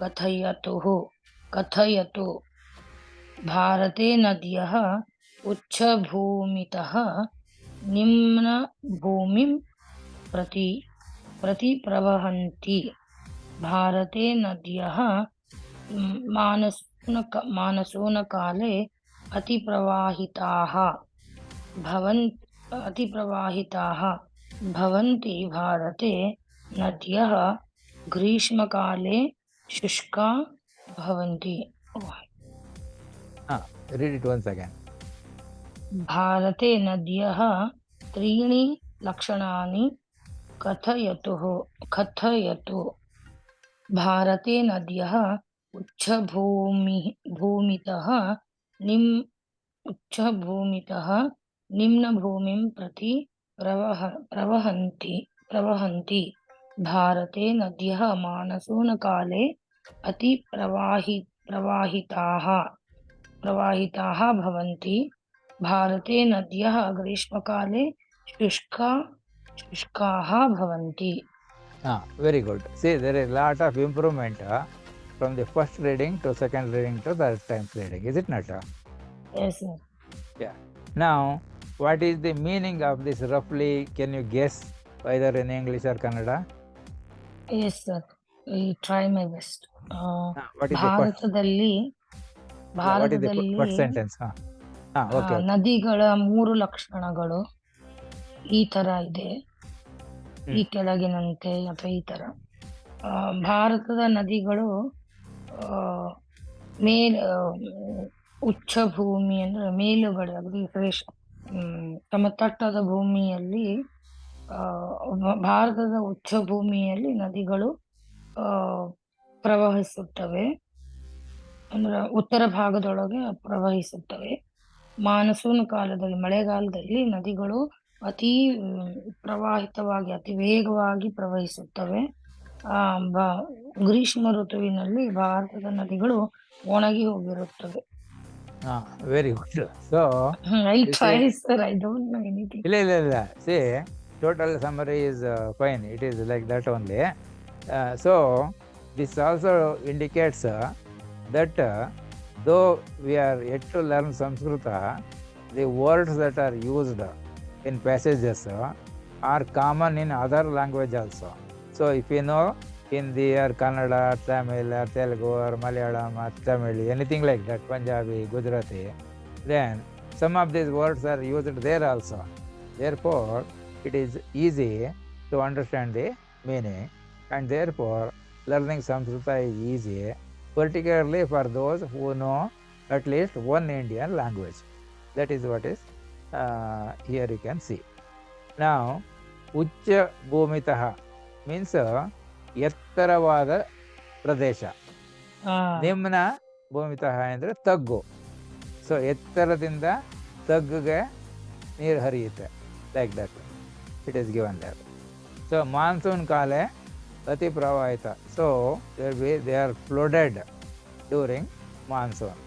S2: कथयतु। भारते नद्यः उच्चभूमितः निम्नभूमिं प्रति प्रवहन्ति। भारते नद्यः मानसूनकाले अतिप्रवाहिताः भवन्ति। भारते नद्यः ग्रीष्मकाले शुष्का भवन्ति.
S1: Read it once again.
S2: भारते नद्यः त्रीणि लक्षणानि कथयतु। भारते नद्यः उच्चभूमितः निम्नभूमिं प्रति प्रवहन्ति। भारते नद्यः मानसूनकाले प्रवाहिताः भवन्ति। भारते नद्यः ग्रीष्मकाले शुष्काः भवन्ति.
S1: Very good. See, there is a lot of improvement from the first reading to second reading to third time reading, is it not?
S2: Yes, sir.
S1: Yeah. Now, what is the meaning of this roughly? Can you guess either in English or Kannada?
S2: Yes, sir. I try my best.
S1: What is
S2: ಭಾರತದಲ್ಲಿ
S1: what sentence? Okay.
S2: ನದಿಗಳ 3 ಲಕ್ಷಣಗಳು ಈ ತರ ಇದೆ. ಈ ಕೆಳಗಿನಂತೆ ಅಥವಾ ಈ ತರ. ಭಾರತದ ನದಿಗಳು ಉಚ್ಚ ಭೂಮಿ ಅಂದ್ರೆ ಮೇಲುಗಡೆ ಸಮತಟ್ಟಾದ ಭೂಮಿಯಲ್ಲಿ ಭಾರತದ ಉಚ್ಚಭೂಮಿಯಲ್ಲಿ ನದಿಗಳು ಆ, ಪ್ರವಹಿಸುತ್ತವೆ. ಅಂದ್ರೆ ಉತ್ತರ ಭಾಗದೊಳಗೆ ಪ್ರವಹಿಸುತ್ತವೆ. ಮಾನಸೂನ್ ಕಾಲದಲ್ಲಿ, ಮಳೆಗಾಲದಲ್ಲಿ ನದಿಗಳು ಅತಿ ಪ್ರವಾಹಿತವಾಗಿ ಅತಿ ವೇಗವಾಗಿ ಪ್ರವಹಿಸುತ್ತವೆ. ಆ ಗ್ರೀಷ್ಮ ಋತುವಿನಲ್ಲಿ ಭಾರತದ ನದಿಗಳು ಒಣಗಿ ಹೋಗಿರುತ್ತವೆ.
S1: Very good. So
S2: I try sir, I don't know anything.
S1: ಇಲ್ಲ see total summary is fine, it is like that only. So this also indicates that though we are yet to learn Sanskrita, the words that are used in passages are common in other language also. So if you know Hindi or Kannada or Tamil or Telugu or Malayalam or Tamil, anything like that, Punjabi, Gujarati, then some of these words are used there also. Therefore, it is easy to understand the meaning, and therefore learning Sanskrita is easy, particularly for those who know at least one Indian language. That is what is here you can see. Now, Uchcha Bhumitaha means ಎತ್ತರವಾದ ಪ್ರದೇಶ. ನಿಮ್ನ ಭೂಮಿತಃ ಅಂದರೆ ತಗ್ಗು. So ಎತ್ತರದಿಂದ ತಗ್ಗುಗೆ ನೀರು ಹರಿಯುತ್ತೆ, like that it is given that. So monsoon ಕಾಲ ಅತಿ ಪ್ರವಾಹಿತ. So they are flooded during monsoon.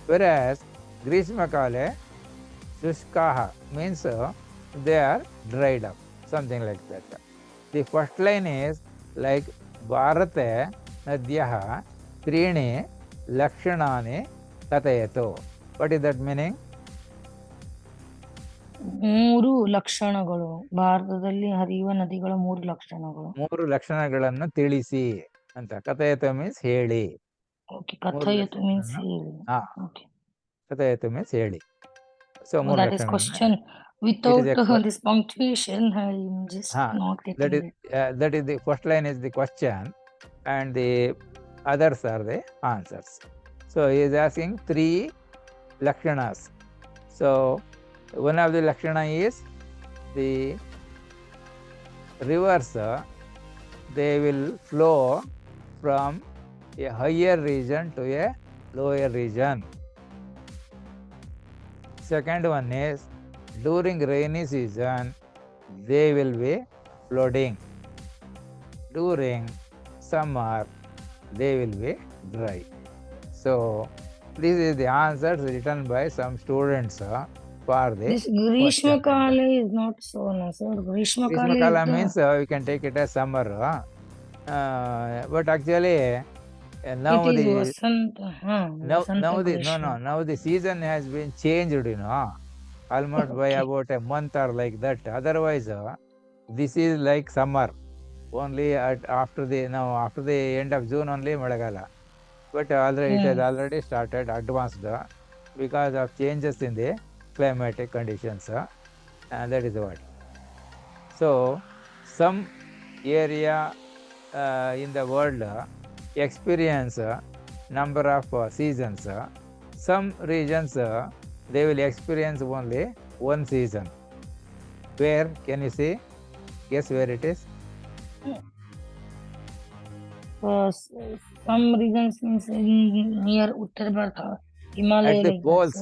S1: Whereas ಗ್ರೀಷ್ಮ ಕಾಲ ಶುಷ್ಕಾಹ means they are dried up, something like that. The first line is like ಭಾರತೆ ನದ್ಯಃ ತ್ರೀಣಿ ಲಕ್ಷಣಾನಿ ಕಥಯತು. What is that meaning?
S2: 3 ಲಕ್ಷಣಗಳು, ಭಾರತದಲ್ಲಿ ಹರಿಯುವ ನದಿಗಳ 3 ಲಕ್ಷಣಗಳು.
S1: 3 ಲಕ್ಷಣಗಳನ್ನು ತಿಳಿಸಿ ಅಂತ. ಕಥಯತು ಮೀನ್ಸ್ ಹೇಳಿ.
S2: ಓಕೆ, ಕಥಯತು ಮೀನ್ಸ್ ಹೇಳಿ.
S1: ಓಕೆ, ಕಥಯತು ಮೀನ್ಸ್ ಹೇಳಿ. So 3
S2: that is question without this punctuation. I'm just not getting it.
S1: That is the first line is the question and the others are the answers. So he is asking 3 lakshanas. So one of the lakshana is the rivers, they will flow from a higher region to a lower region. Second one is during rainy season they will be flooding. During summer they will be dry. So this is the answers written by some students for the
S2: This Grishma Kala is not so, no sir. Grishma
S1: Kala means we can take it as summer, but actually now
S2: it is
S1: now the season has been changed, you know, almost by about a month or like that. Otherwise this is like summer only after the end of June only Madagala. But already it has already started advanced because of changes in the climatic conditions, and that is what. So some area in the world experience number of seasons. Some regions they will experience only one season. Where can you see? Guess where it is?
S2: Some regions means near Uttar Bharata, Himalaya.
S1: At the poles,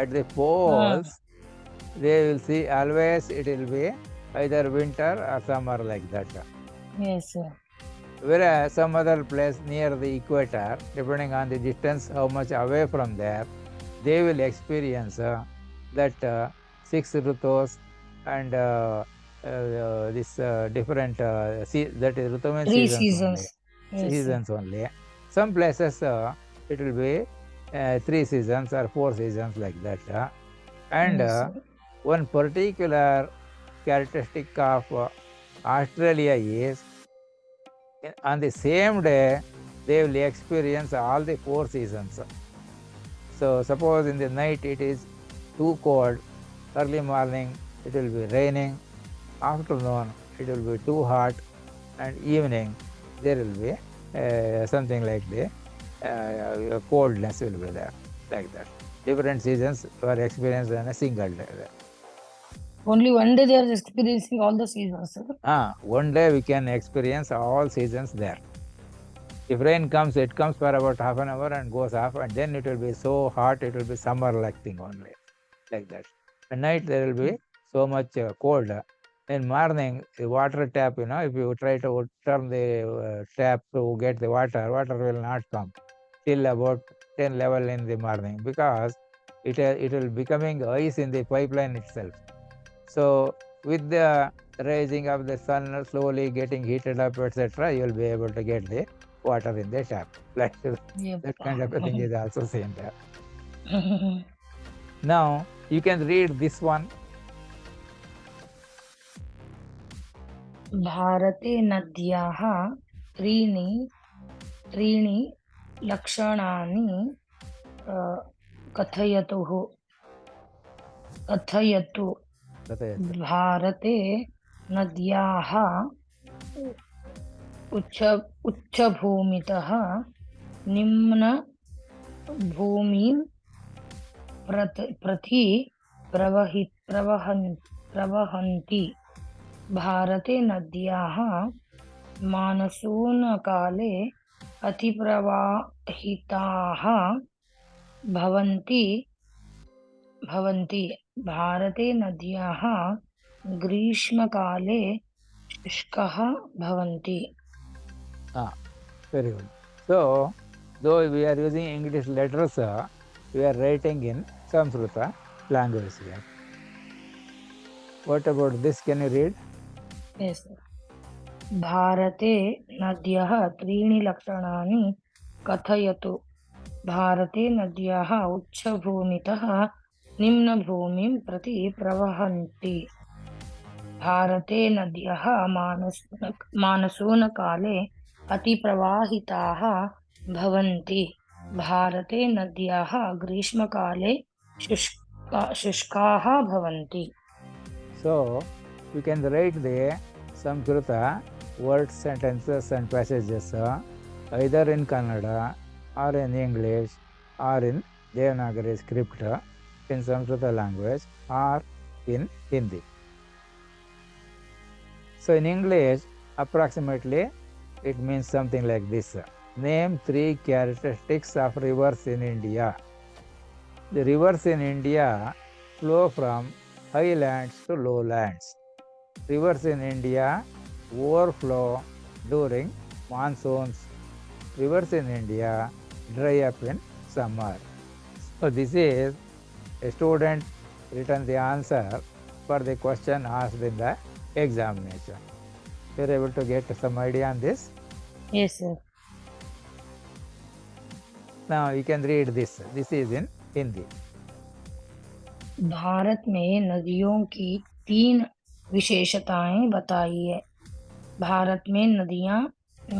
S1: at the poles they will see always it will be either winter or summer, like that.
S2: Yes sir.
S1: Whereas some other place near the equator, depending on the distance, how much away from there, they will experience that 6 rutus and this different that is rutu means
S2: 3 seasons.
S1: Yes, seasons only. Some places it will be 3 seasons or 4 seasons, like that. And one particular characteristic of Australia is on the same day they will experience all the 4 seasons. So suppose in the night it is too cold, early morning it will be raining, afternoon it will be too hot, and evening there will be something like the coldness will be there, like that. Different seasons were experienced on a single day.
S2: Only one day they are experiencing all the seasons, sir.
S1: One day we can experience all seasons there. If rain comes, it comes for about half an hour and goes off, and then it will be so hot, it will be summer-like thing only, like that. At night there will be so much cold. In morning, the water tap, if you try to turn the tap to get the water, water will not come till about 10 level in the morning, because it will becoming ice in the pipeline itself. So with the rising of the sun slowly getting heated up, etc., you will be able to get the water in the tap. Like that kind of a thing is also seen there. Now you can read this one.
S2: भारते नद्याः त्रीणि त्रीणि लक्षणानि कथयतु कथयतु
S1: कथयतु।
S2: भारते नद्याः उच्चभूमितः निम्नभूमिं प्रति प्रवहन्ति। भारते नद्याः मानसूनकाले अतिप्रवाहिताः भवन्ति। भारते नद्याः ग्रीष्मकाले शुष्काः भवन्ति।
S1: Very good. So, though we are using English letters, we are writing in Samskrita language here. What about this? Can you read?
S2: Yes, sir. भारते नद्यः त्रीणि लक्षणानि कथयतु। भारते नद्याः उच्चभूमितः निम्नभूमिं प्रति प्रवहन्ति। भारते नद्यः मानसूनकाले अतिप्रवाहिताः भवन्ति। भारते नद्याः ग्रीष्मकाले शुष्काः भवन्ति।
S1: So you can write the Samskrita words, sentences and passages either in Kannada or in English or in Devanagari script in Samskrita language or in Hindi. So in English, approximately it means something like this. Name 3 characteristics of rivers in India. The rivers in India flow from highlands to lowlands. Rivers in India overflow during monsoons. Rivers in India dry up in summer. So this is a student written the answer for the question asked in the examination. You are able to get some idea on this?
S2: Yes, sir.
S1: Now you can read this. This is in Hindi.
S2: Bharat में नदियों की 3 विशेषताएं बताइए। भारत में नदियां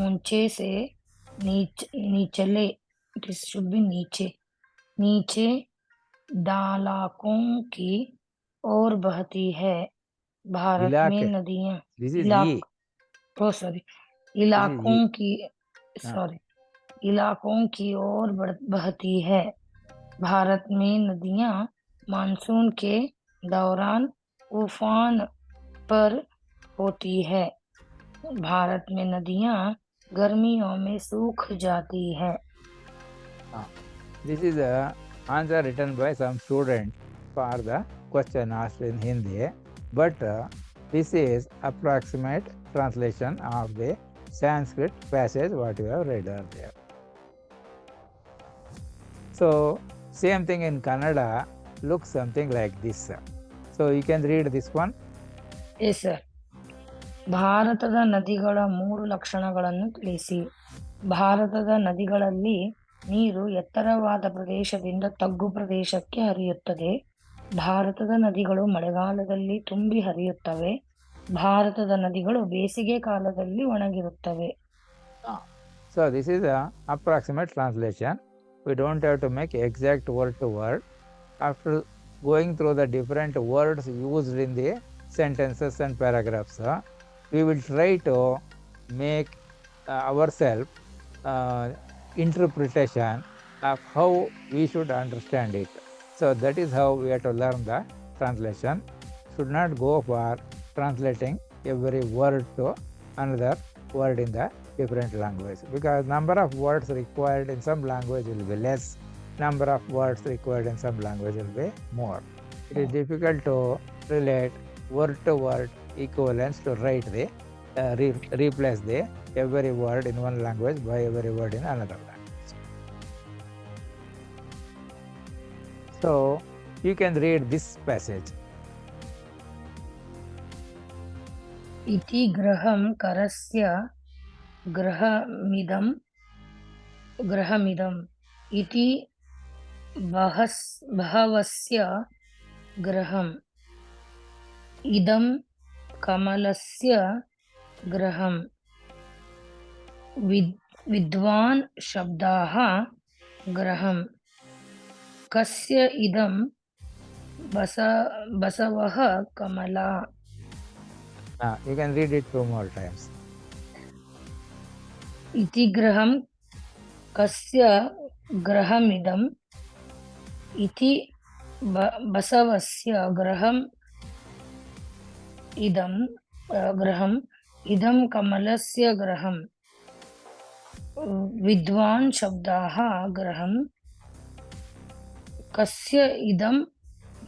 S2: ऊंचे से नीचले नीचे ढलाकों की ओर बहती है। भारत में नदियां इलाकों की ओर बहती है। भारत में नदियां मानसून के दौरान उफान पर होती है। भारत में नदियां गर्मियों में सूख जाती है।
S1: This is a answer written by some student for the question asked in Hindi, but this is approximate translation of the Sanskrit passage what you have read earlier. So same thing in Kannada looks something like this. So you can read this one.
S2: Yes, sir. ಭಾರತದ ನದಿಗಳ 3 ಲಕ್ಷಣಗಳನ್ನು ತಿಳಿಸಿ. ಭಾರತದ ನದಿಗಳಲ್ಲಿ ನೀರು ಎತ್ತರವಾದ ಪ್ರದೇಶದಿಂದ ತಗ್ಗು ಪ್ರದೇಶಕ್ಕೆ ಹರಿಯುತ್ತದೆ. ಭಾರತದ ನದಿಗಳು ಮಳೆಗಾಲದಲ್ಲಿ ತುಂಬಿ ಹರಿಯುತ್ತವೆ. ಭಾರತದ ನದಿಗಳು ಬೇಸಿಗೆ ಕಾಲದಲ್ಲಿ ಒಣಗಿರುತ್ತವೆ.
S1: So this is a approximate translation. We don't have to make exact word to word. After going through the different words used in the sentences and paragraphs, we will try to make ourselves interpretation of how we should understand it. So that is how we have to learn the translation. should not go for translating every word to another word in the different language, because number of words required in some language will be less, number of words required in some language will be more. It is difficult to relate word to word equivalence to write the replace the every word in one language by every word in another language. So you can read this passage.
S2: इति गृहं करस्य गृहमिदम् इति बहवस्य गृहम् इदं कमलस्य गृहम् विद्वान् शब्दाः गृहम् कस्य इदं बसवः कमला.
S1: You can read it 2 more times.
S2: इति गृहं कस्य गृहमिदम् इति बसवस्य गृहम् इदं कमलस्य गृहम् विद्वान् शब्दाः गृहम् कस्य इदं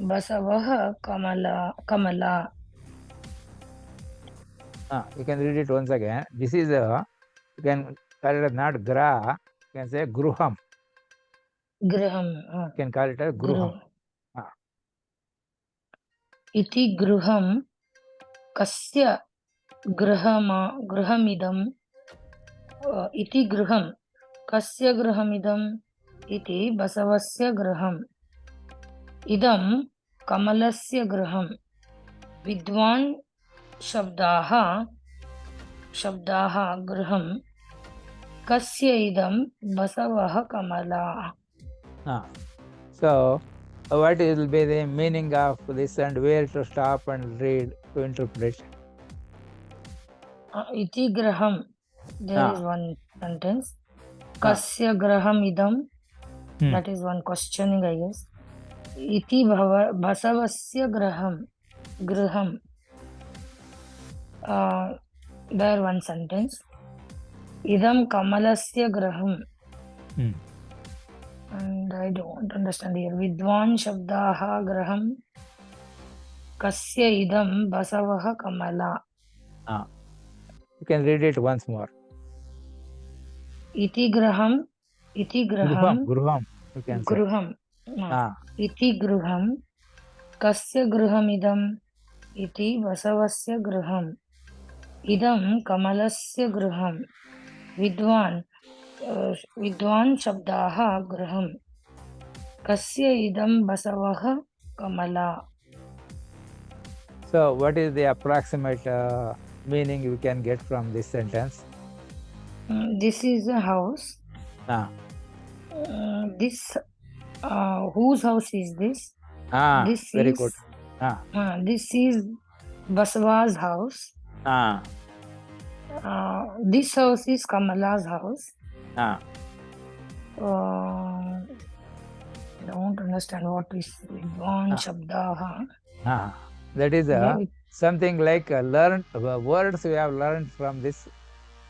S2: बसवः कमला.
S1: You can read it once again. This is you can call it not gra, you can say gruham. You can call it as gruham.
S2: इति गृहं कस्य गृहमिदम् इति गृहं कस्य गृहमिदम् इति बसवस्य गृहम् इदं कमलस्य गृहम् विद्वान् शब्दाः गृहम् कस्य इदं बसवः कमला.
S1: So what will be the meaning of this and where to stop and read to interpret?
S2: Iti graham, there is one sentence. Kasya graham idam, that is one questioning, I guess. Iti basavasya graham. There one sentence. Idam kamalasya graham. And I don't understand here. Vidwan shabdaha graham. Kasya idam basavaha kamala.
S1: You can read it once more.
S2: Iti graham.
S1: Gruham. You can say.
S2: Gruham. Iti gruham. Kasya gruham idam. Iti basavasya gruham. Idam kamalasya gruham. Vidwan shabdaha gruham. Kasya idam basavaha kamala.
S1: So what is the approximate meaning you can get from this sentence?
S2: This is a house. This whose house is this? This
S1: very
S2: is,
S1: good.
S2: This is Basava's house. This house is Kamala's house. Don't understand what is Vidwan Shabdaha.
S1: That is something like learned words we have learned from this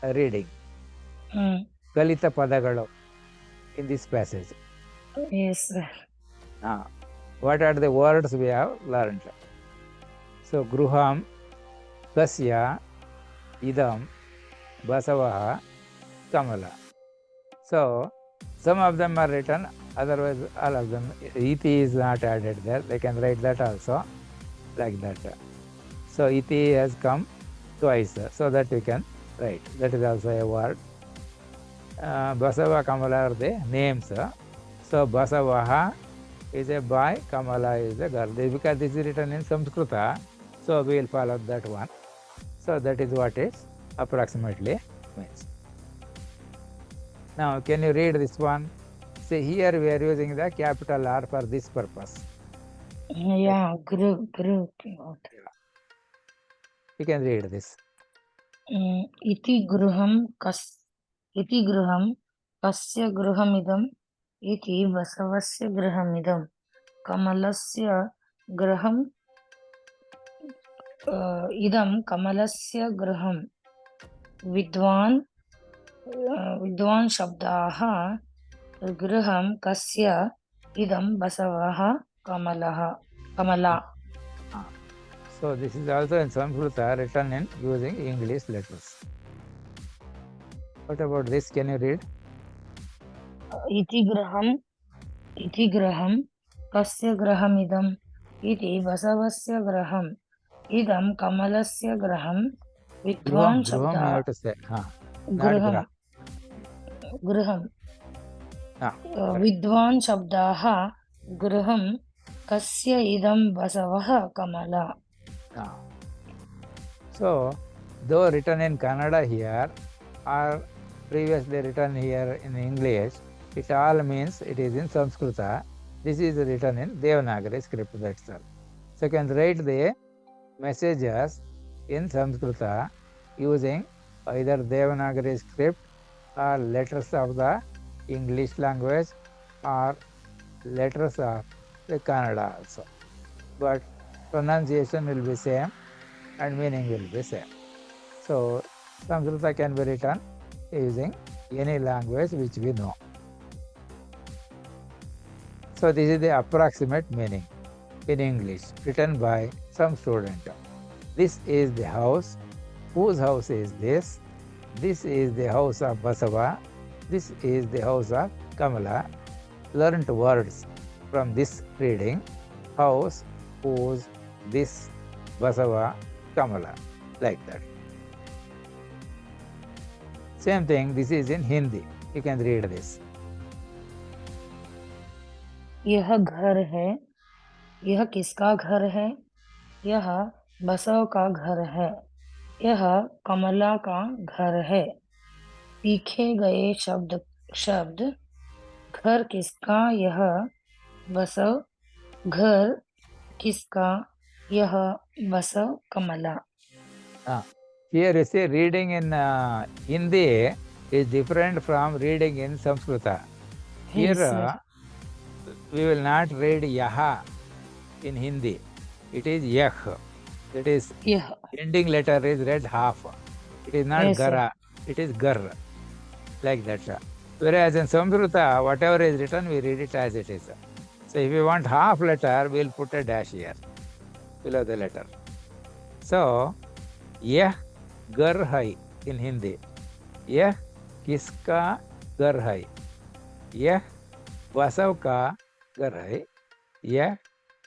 S1: reading. Kalita Padagalu in this passage.
S2: Yes.
S1: What are the words we have learned? So Gruham, Kasya, Idam, Basavaha, Kamala. So some of them are written, otherwise all of them. Iti is not added there. They can write that also like that. So iti has come twice, so that you can write. That is also a word. Basava, Kamala are the names. So Basavaha is a boy, Kamala is a girl. Because this is written in Samskrita, so we will follow that one. So that is what it approximately means. Now can you read this one? See, here we are using the capital R for this purpose.
S2: Yeah, group.
S1: You can read this.
S2: Iti gruham kasya gruhamidam iti basavasya gruhamidam kamalasya graham इदं कमलस्य गृहं विद्वान् विद्वान् शब्दाः गृहं कस्य इदं बसवः कमला.
S1: So this is also in Samskrita written in using English letters. What about this? Can you read?
S2: इति गृहं कस्य गृहमिदम् इति बसवस्य गृहम् इदं कमलस्य गृहं विद्वान्
S1: Graham, you
S2: शब्दाः
S1: have to say. Not
S2: गृहं
S1: gra.
S2: गृहं
S1: Correct.
S2: विद्वान् शब्दाः गृहं कस्य इदं बसवः कमला.
S1: So, though written in Kannada here or previously written here in English, it all means it is in Samskrita. This is written in Devanagari script, that's all. So you can write the messages in Samskrita using either Devanagari script or letters of the English language or letters of the Kannada also. But pronunciation will be same and meaning will be same. So Samskrita can be written using any language which we know. So this is the approximate meaning in English written by some student. This is the house. Whose house is this? This is the house of Basava. This is the house of Kamala. Learned words from this reading: house, whose, this, Basava, Kamala, like that. Same thing, this is in Hindi. You can read this.
S2: यह घर है. यह किसका घर है? यह बसव का घर है. यह कमला का घर है. सीखे गए शब्द घर किसका? यह बसव. घर किसका? यह बसव कमला.
S1: Here you see reading in Hindi is different from reading in Samskrita. Here
S2: Yes,
S1: we will not read yaha in Hindi. It is yah. It is
S2: यह
S1: ending letter is read half. It is not
S2: Yes, sir.
S1: gara. It is gar. Like that. Whereas in Samskrita, whatever is written, we read it as it is. So if you want half letter, we will put a dash here below the letter. So yah gar hai in Hindi. Yah kiska gar hai. Yah Vasav का घर है. यह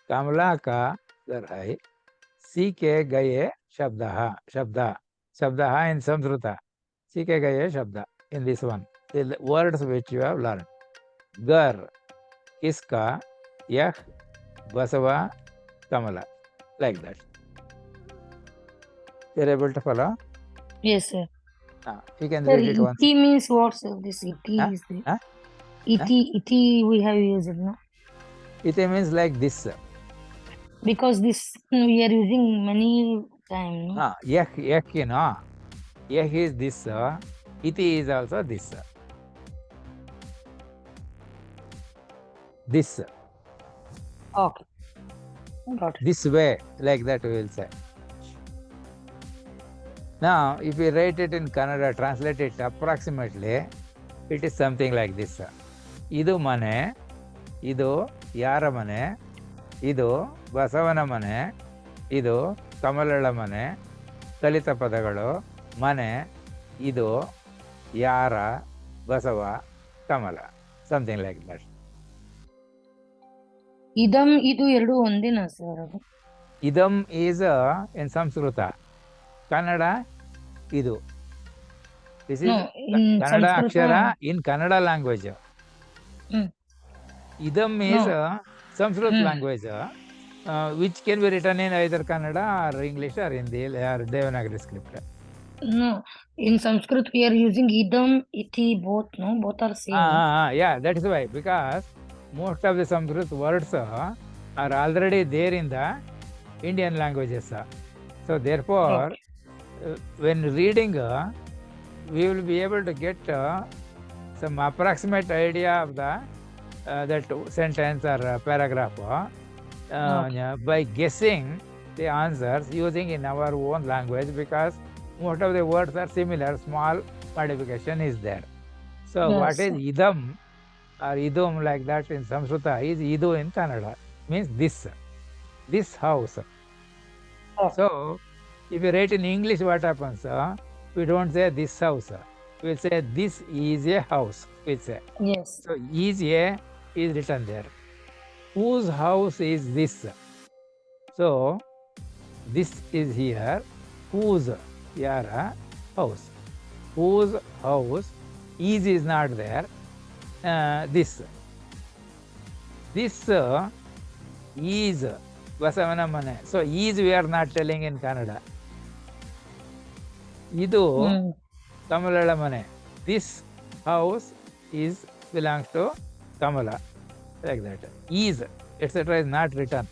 S1: कमला का घर है. सीखे गए शब्द in Samskrita. सीखे गए शब्द in this one. The words which you have learned. घर किसका? यह बसवा कमला. Like that. You are able to follow?
S2: Yes, sir.
S1: You can
S2: Sir,
S1: read it once.
S2: iti means what, sir? This iti
S1: Huh?
S2: is the
S1: Huh?
S2: iti we have used, no?
S1: It means like this.
S2: Because this we are using many times, no?
S1: Yah you know. Yah is this. Iti is also this. This.
S2: Okay. Got it.
S1: This way, like that we will say. Now, if we write it in Kannada, translate it approximately, it is something like this. Idu mane, idu yara mane, idu ಬಸವನ ಮನೆ, ಇದು ಕಮಲಳ ಮನೆ, ಕಲಿತ ಪದಗಳು, ಮನೆ, ಇದು ಯಾರ, ಬಸವ, ಕಮಲ, something like that.
S2: ಇದಂ ಇದು ಎರಡು ಒಂದೇನಾ ಸರ್? ಅದು
S1: Idam is in Samskrita. Kannada, idu. This is
S2: No, in
S1: Kannada
S2: Sanskrit,
S1: akshara in Kannada language. Idam is Sanskrit language, which can be written in either Kannada or English or Hindi or Devanagari script.
S2: No, in Sanskrit we are using idam, iti, both, no? Both are same.
S1: Yeah, that is why, because most of the Sanskrit words are already there in the Indian languages. So therefore, when reading, we will be able to get some approximate idea of the that sentence or paragraph by guessing the answers using in our own language, because most of the words are similar, small modification is there. So what
S2: Yes.
S1: is idam or idum like that in Samskrita is idu in Kannada, means this house.
S2: Okay.
S1: So if you write in English, what happens? We don't say this house. We say this is a house. We say.
S2: Yes.
S1: So is a is written there. Whose house is this? So this is here. Whose yara house? Whose house is not there. This is Basavana Mane. So is we are not telling in Kannada. Idu Kamalala Mane. This house is belongs to Kamala. Like that. Is, etc. is not written.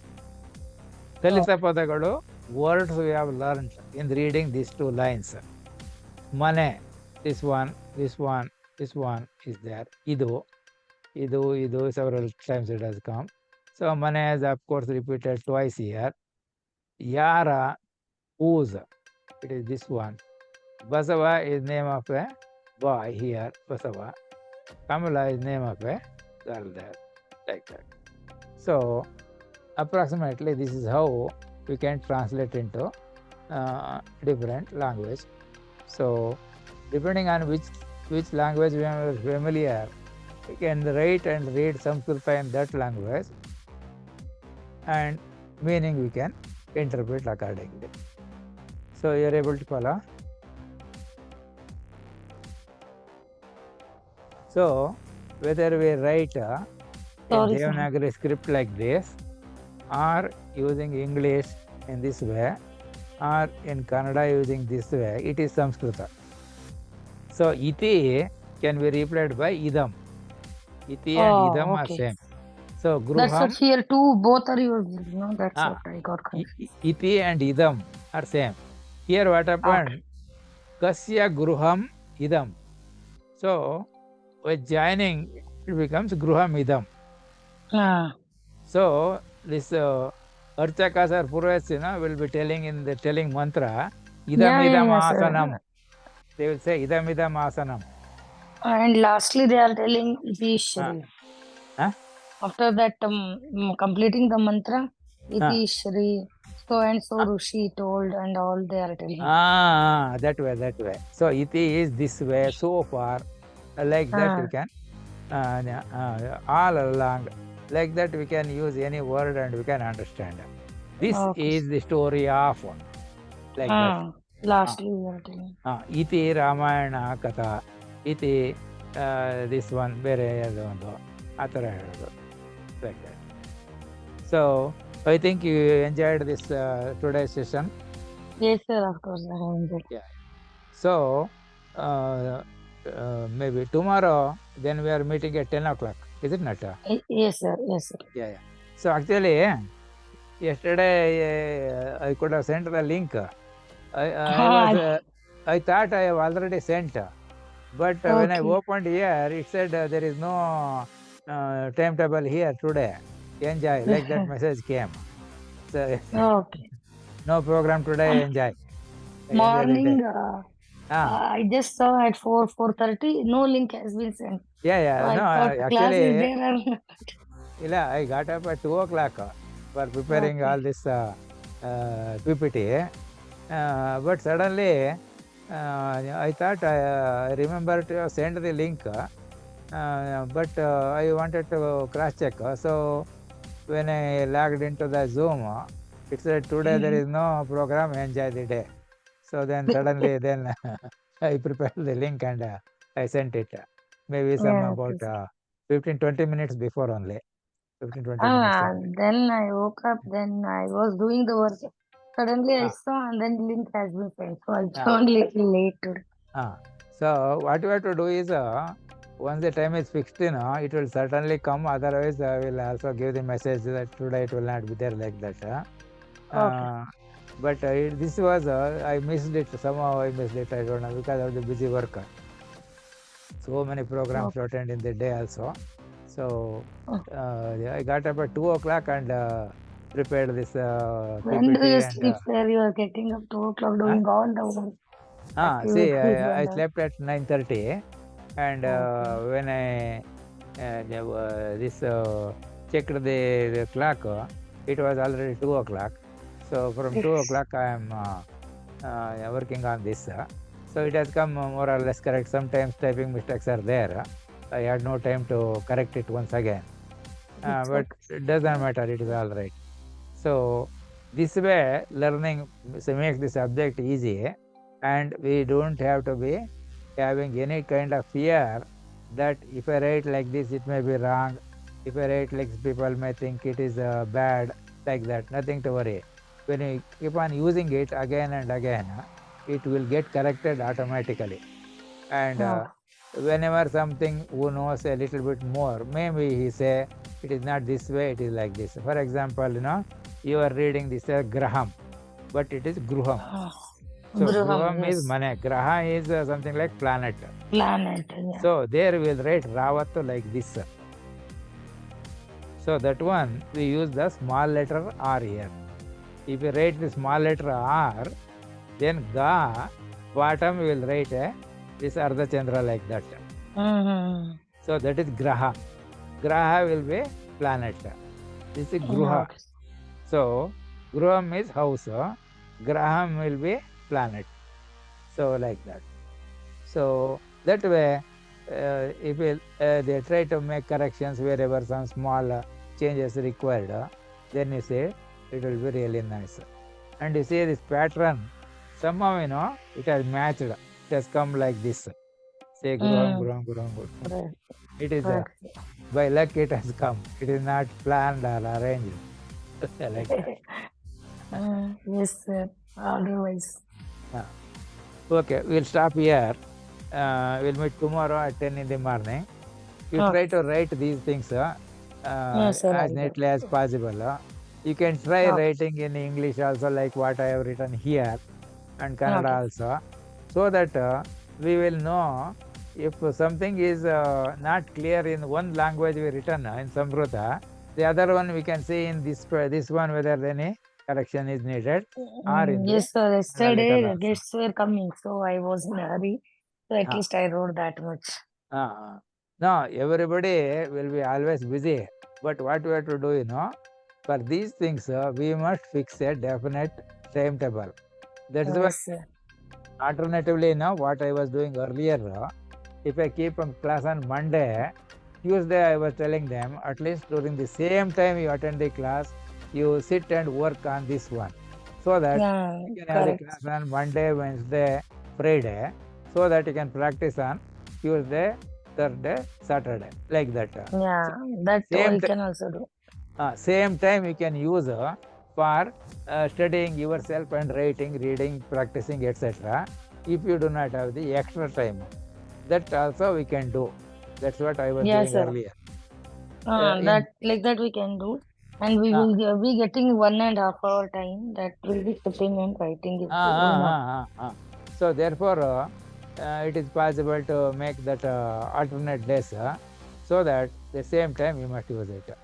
S1: Kalita Padagalu, words we have learned in reading these two lines. Mane, this one is there. Idu, several times it has come. So Mane is of course repeated twice here. Yara, whose, it is this one. Basava is name of a boy here, Basava. Kamala is name of a girl there, like that. So approximately this is how we can translate into different language. So depending on which language we are familiar, we can write and read Samskrita in that language, and meaning we can interpret accordingly. So you are able to follow. So whether we write in Devanagari script like this, or using English in this way, or in Kannada using this way, it is Samskrita. So iti can be replied by idam. Iti and idam are same. So gruham.
S2: That's what here too. Both are used. No, that's what I got confused.
S1: Iti and idam are same. Here what happened? Kasya gruham idam. So with joining, it becomes gruham idam. So this Archakas or Purvasina will be telling in the telling mantra, idam asanam. They will say idam asanam.
S2: And lastly, they are telling iti shri. After that, completing the mantra, iti shri, so and so Rushi told, and all they are telling.
S1: That way. So iti is this way so far. Like that we can all along. Like that we can use any word and we can understand. This is the story of one. Like that.
S2: Lastly we are telling.
S1: Iti Ramayana Katha. Iti this one bere yadondo. Atara helodu. Like that. So I think you enjoyed this today's session.
S2: Yes, sir, of course I enjoyed.
S1: Yeah. So maybe tomorrow then we are meeting at 10 o'clock. Is it not?
S2: Yes, sir. Yes, sir.
S1: Yeah. So actually, yesterday I could have sent the link. I thought I have already sent, but when I opened here, it said there is no timetable here today. Enjoy, like that message came. So no program today. Enjoy.
S2: Morning. I just saw at 4:30. No link has been sent.
S1: Yeah.
S2: So
S1: no,
S2: actually, class is there or not?
S1: Yeah, I got up at 2 o'clock for preparing all this PPT. But suddenly, I thought I remembered to send the link, but I wanted to cross-check. So when I logged into the Zoom, it said today there is no program, enjoy the day. So then suddenly then I prepared the link and I sent it. Maybe some about 15-20 minutes before only. 15-20 minutes.
S2: Then I woke up, then I was doing the work. Suddenly I saw and then link has been sent. So I joined little late today.
S1: So what you have to do is once the time is fixed, it will certainly come. Otherwise, I will also give the message that today it will not be there, like that. But this was I missed it. Somehow I missed it. I don't know, because of the busy work. So many programs to attend in the day also. So I got up at 2 o'clock and prepared this
S2: When do
S1: PPT
S2: you
S1: and
S2: sleep, sir? You are getting up 2 o'clock doing all the work,
S1: see,
S2: activities
S1: I
S2: and all.
S1: slept at 9:30, and
S2: Okay.
S1: when I this checked the clock, it was already 2 o'clock. So from 2 o'clock, I am working on this. So it has come more or less correct. Sometimes typing mistakes are there. I had no time to correct it once again.
S2: It's
S1: But
S2: okay.
S1: it doesn't matter. It is all right. So this way, learning makes the subject easy, and we don't have to be having any kind of fear that if I write like this, it may be wrong. If I write like this, people may think it is bad, like that. Nothing to worry. When you keep on using it again and again, it will get corrected automatically. And
S2: Okay.
S1: whenever something who knows a little bit more, maybe he say it is not this way, it is like this. For example, you are reading this Graham, but it is Gruham. So
S2: Graham,
S1: Gruham is
S2: yes.
S1: Mane, Graha is something like planet.
S2: Planet, yeah.
S1: So there we will write Ravatu like this. So that one we use the small letter R here. If you write the small letter R, then Ga, bottom we will write this Ardha Chandra like that. So that is Graha. Graha will be planet. This is Gruha.
S2: Okay.
S1: So Gruham is house. Graham will be planet. So like that. So that way, if they try to make corrections wherever some small changes required, then you say it will be really nice. And you see this pattern, somehow it has matched. It has come like this. Say Gruham, Gruham, Gruham, Gruham.
S2: Right.
S1: It is
S2: Right.
S1: by luck it has come. It is not planned or arranged. Like that.
S2: Yes, sir. Otherwise.
S1: Okay, we'll stop here. We'll meet tomorrow at 10 in the morning. You try
S2: Okay.
S1: to write these things
S2: Yes, sir.
S1: as neatly as possible. You can try
S2: Okay.
S1: writing in English also, like what I have written here, and Kannada
S2: Okay.
S1: also, so that we will know if something is not clear in one language we written in Samskrita, the other one we can see in this one whether any correction is needed, or in the
S2: Yes, sir.
S1: Kannada
S2: Yesterday
S1: letter
S2: the
S1: also.
S2: guests were coming, so I was in a hurry. So at
S1: Ah.
S2: least I wrote that much.
S1: No, everybody will be always busy. But what we have to do, for these things, we must fix a definite timetable. That's why,
S2: Yes, sir.
S1: alternatively, what I was doing earlier, if I keep a class on Monday, Tuesday I was telling them, at least during the same time you attend the class, you sit and work on this one. So that
S2: Yeah,
S1: you can have the
S2: correct.
S1: class on Monday, Wednesday, Friday, so that you can practice on Tuesday, Thursday, Saturday, like that.
S2: Yeah, that
S1: Same
S2: we
S1: ti-
S2: can also do.
S1: Same time you can use for studying yourself and writing, reading, practicing, etc. If you do not have the extra time, that also we can do. That's what I was
S2: Yes,
S1: doing
S2: sir.
S1: earlier.
S2: That like that we can do, and we will be getting 1.5 hour time that will be sitting and writing it.
S1: So therefore, it is possible to make that alternate days, so that the same time you must use it.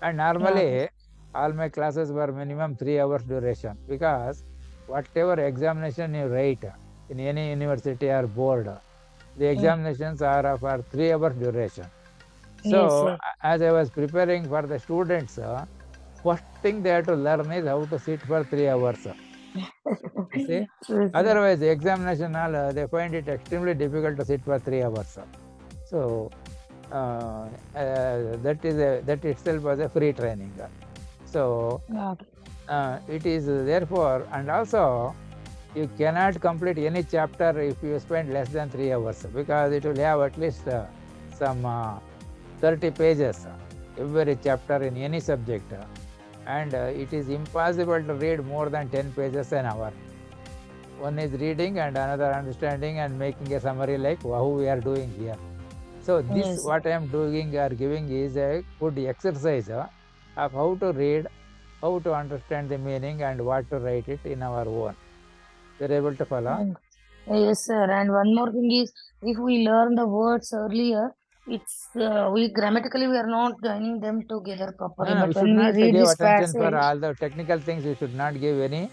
S1: And normally, all my classes were minimum 3 hours duration, because whatever examination you write in any university or board, the examinations are for 3 hours duration. So,
S2: Yes, sir.
S1: as I was preparing for the students, first thing they have to learn is how to sit for 3 hours. You see?
S2: True, sir.
S1: Otherwise, the examination hall, they find it extremely difficult to sit for 3 hours. So, that itself was a free training. So,
S2: Okay.
S1: it is therefore, and also you cannot complete any chapter if you spend less than 3 hours, because it will have at least some 30 pages, every chapter in any subject, and it is impossible to read more than 10 pages an hour. One is reading and another understanding and making a summary like how we are doing here. So this
S2: Yes,
S1: what I am doing or giving is a good exercise of how to read, how to understand the meaning, and what to write it in our own. You are able to follow?
S2: Yes, sir. And one more thing is, if we learn the words earlier, It's we grammatically we are not joining them together properly,
S1: No,
S2: but
S1: we
S2: when
S1: should
S2: we
S1: not
S2: read
S1: give
S2: this
S1: attention for
S2: passage,
S1: all the technical things. We should not give any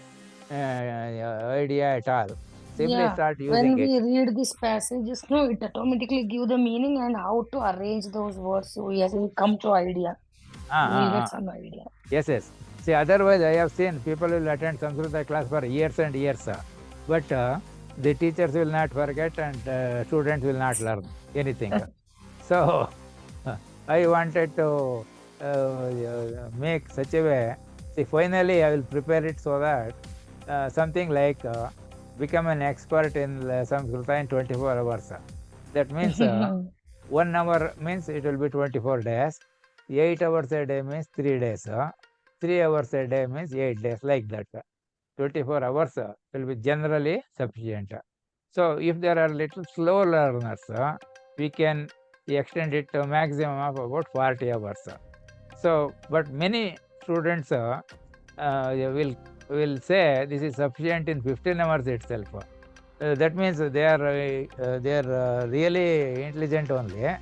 S1: idea at all. Simply
S2: yeah,
S1: start
S2: when
S1: using
S2: we
S1: it.
S2: read this passage, just know it automatically give the meaning and how to arrange those words. So we as we come to idea,
S1: Ah,
S2: we will
S1: ah,
S2: get
S1: ah.
S2: some idea.
S1: Yes, yes. See, otherwise, I have seen people will attend Sanskrit class for years and years, but the teachers will not forget and students will not learn anything. So, I wanted to make such a way. See, finally, I will prepare it so that something like become an expert in Sanskrit in 24 hours. That means 1 hour means it will be 24 days. 8 hours a day means 3 days. 3 hours a day means 8 days, like that. 24 hours will be generally sufficient. So if there are little slow learners, we can extend it to maximum of about 40 hours. So, but many students will say this is sufficient in 15 hours itself. That means they are really intelligent only,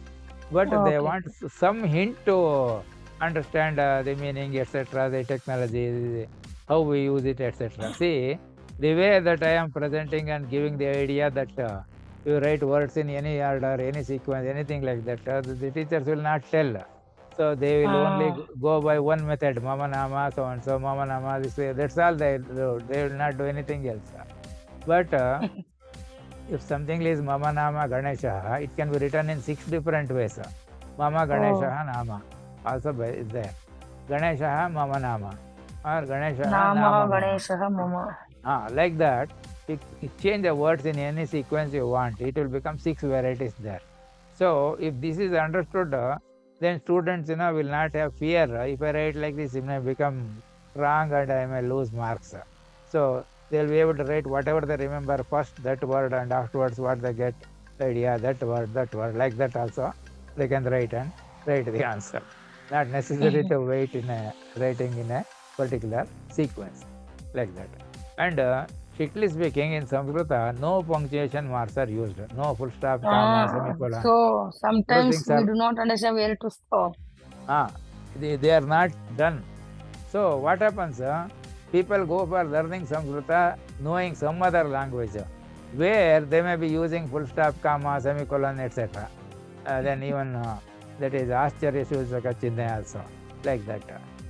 S1: but they
S2: Okay.
S1: want some hint to understand the meaning, etc., the technology, how we use it, etc. See, the way that I am presenting and giving the idea that you write words in any order, any sequence, anything like that, the teachers will not tell. So they will only go by one method, mama nama, so and so, mama nama, this way. That's all they do. They will not do anything else. But if something is Mama Nama Ganesha, it can be written in 6 different ways. Mama Ganesha Nama also is there. Ganesha Mama Nama or Ganesha
S2: Nama
S1: Nama Mama.
S2: Ganeshah Mama.
S1: Like that, you change the words in any sequence you want. It will become 6 varieties there. So if this is understood, then students will not have fear. If I write like this, it may become wrong and I may lose marks. So they'll be able to write whatever they remember first, that word, and afterwards what they get idea, that word, like that also they can write and write the answer. Not necessary to wait in a writing in a particular sequence, like that. And strictly speaking, in Samskrita, no punctuation marks are used, no full stop, comma, semicolon.
S2: So
S1: Those
S2: sometimes
S1: things
S2: we
S1: are
S2: do not understand where to stop.
S1: they are not done. So what happens? People go for learning Samskrita knowing some other language where they may be using full stop, comma, semicolon, etc. Then even that is Ascharya Shushaka Chinna also, like that.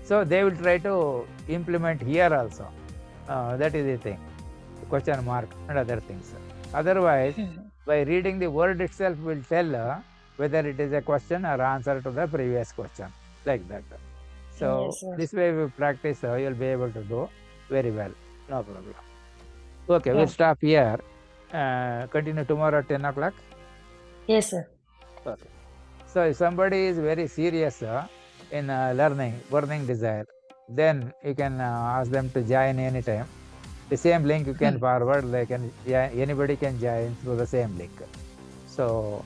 S1: So they will try to implement here also. That is the thing, question mark and other things. Otherwise, by reading the word itself will tell whether it is a question or answer to the previous question, like that. So
S2: Yes, sir.
S1: this way we practice, you'll be able to do very well, no problem. Okay, we'll
S2: Okay.
S1: stop here. Continue tomorrow at 10 o'clock.
S2: Yes, sir.
S1: Okay. So if somebody is very serious in burning desire, then you can ask them to join anytime. The same link you can forward, anybody can join through the same link. So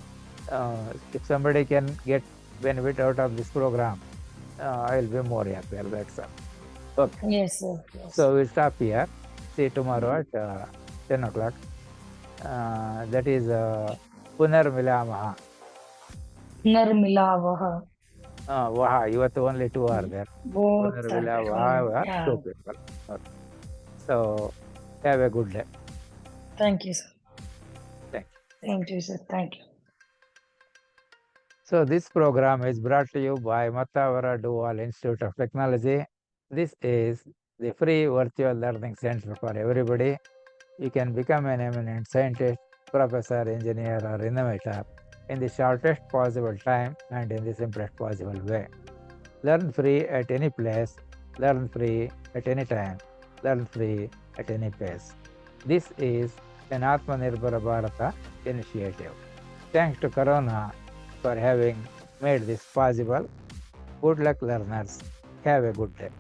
S1: if somebody can get benefit out of this program, I will be more happier. That's all. Okay.
S2: Yes, sir. Yes.
S1: So we'll stop here. See you tomorrow at 10 o'clock. That is Punar Milamaha.
S2: Narmilavaha.
S1: Vaha, ಇವತ್ತು only 2 are there.
S2: Both
S1: Punar
S2: are there.
S1: Milavaha,
S2: Yeah.
S1: 2 people. Okay. So have a good day.
S2: Thank you, sir.
S1: Thank you.
S2: Thank you, sir. Thank you.
S1: So this program is brought to you by Mattavara Dual Institute of Technology. This is the free virtual learning center for everybody. You can become an eminent scientist, professor, engineer, or innovator in the shortest possible time and in the simplest possible way. Learn free at any place, learn free at any time, learn free at any pace. This is an Atmanirbhar Bharata initiative. Thanks to Corona for having made this possible. Good luck, learners. Have a good day.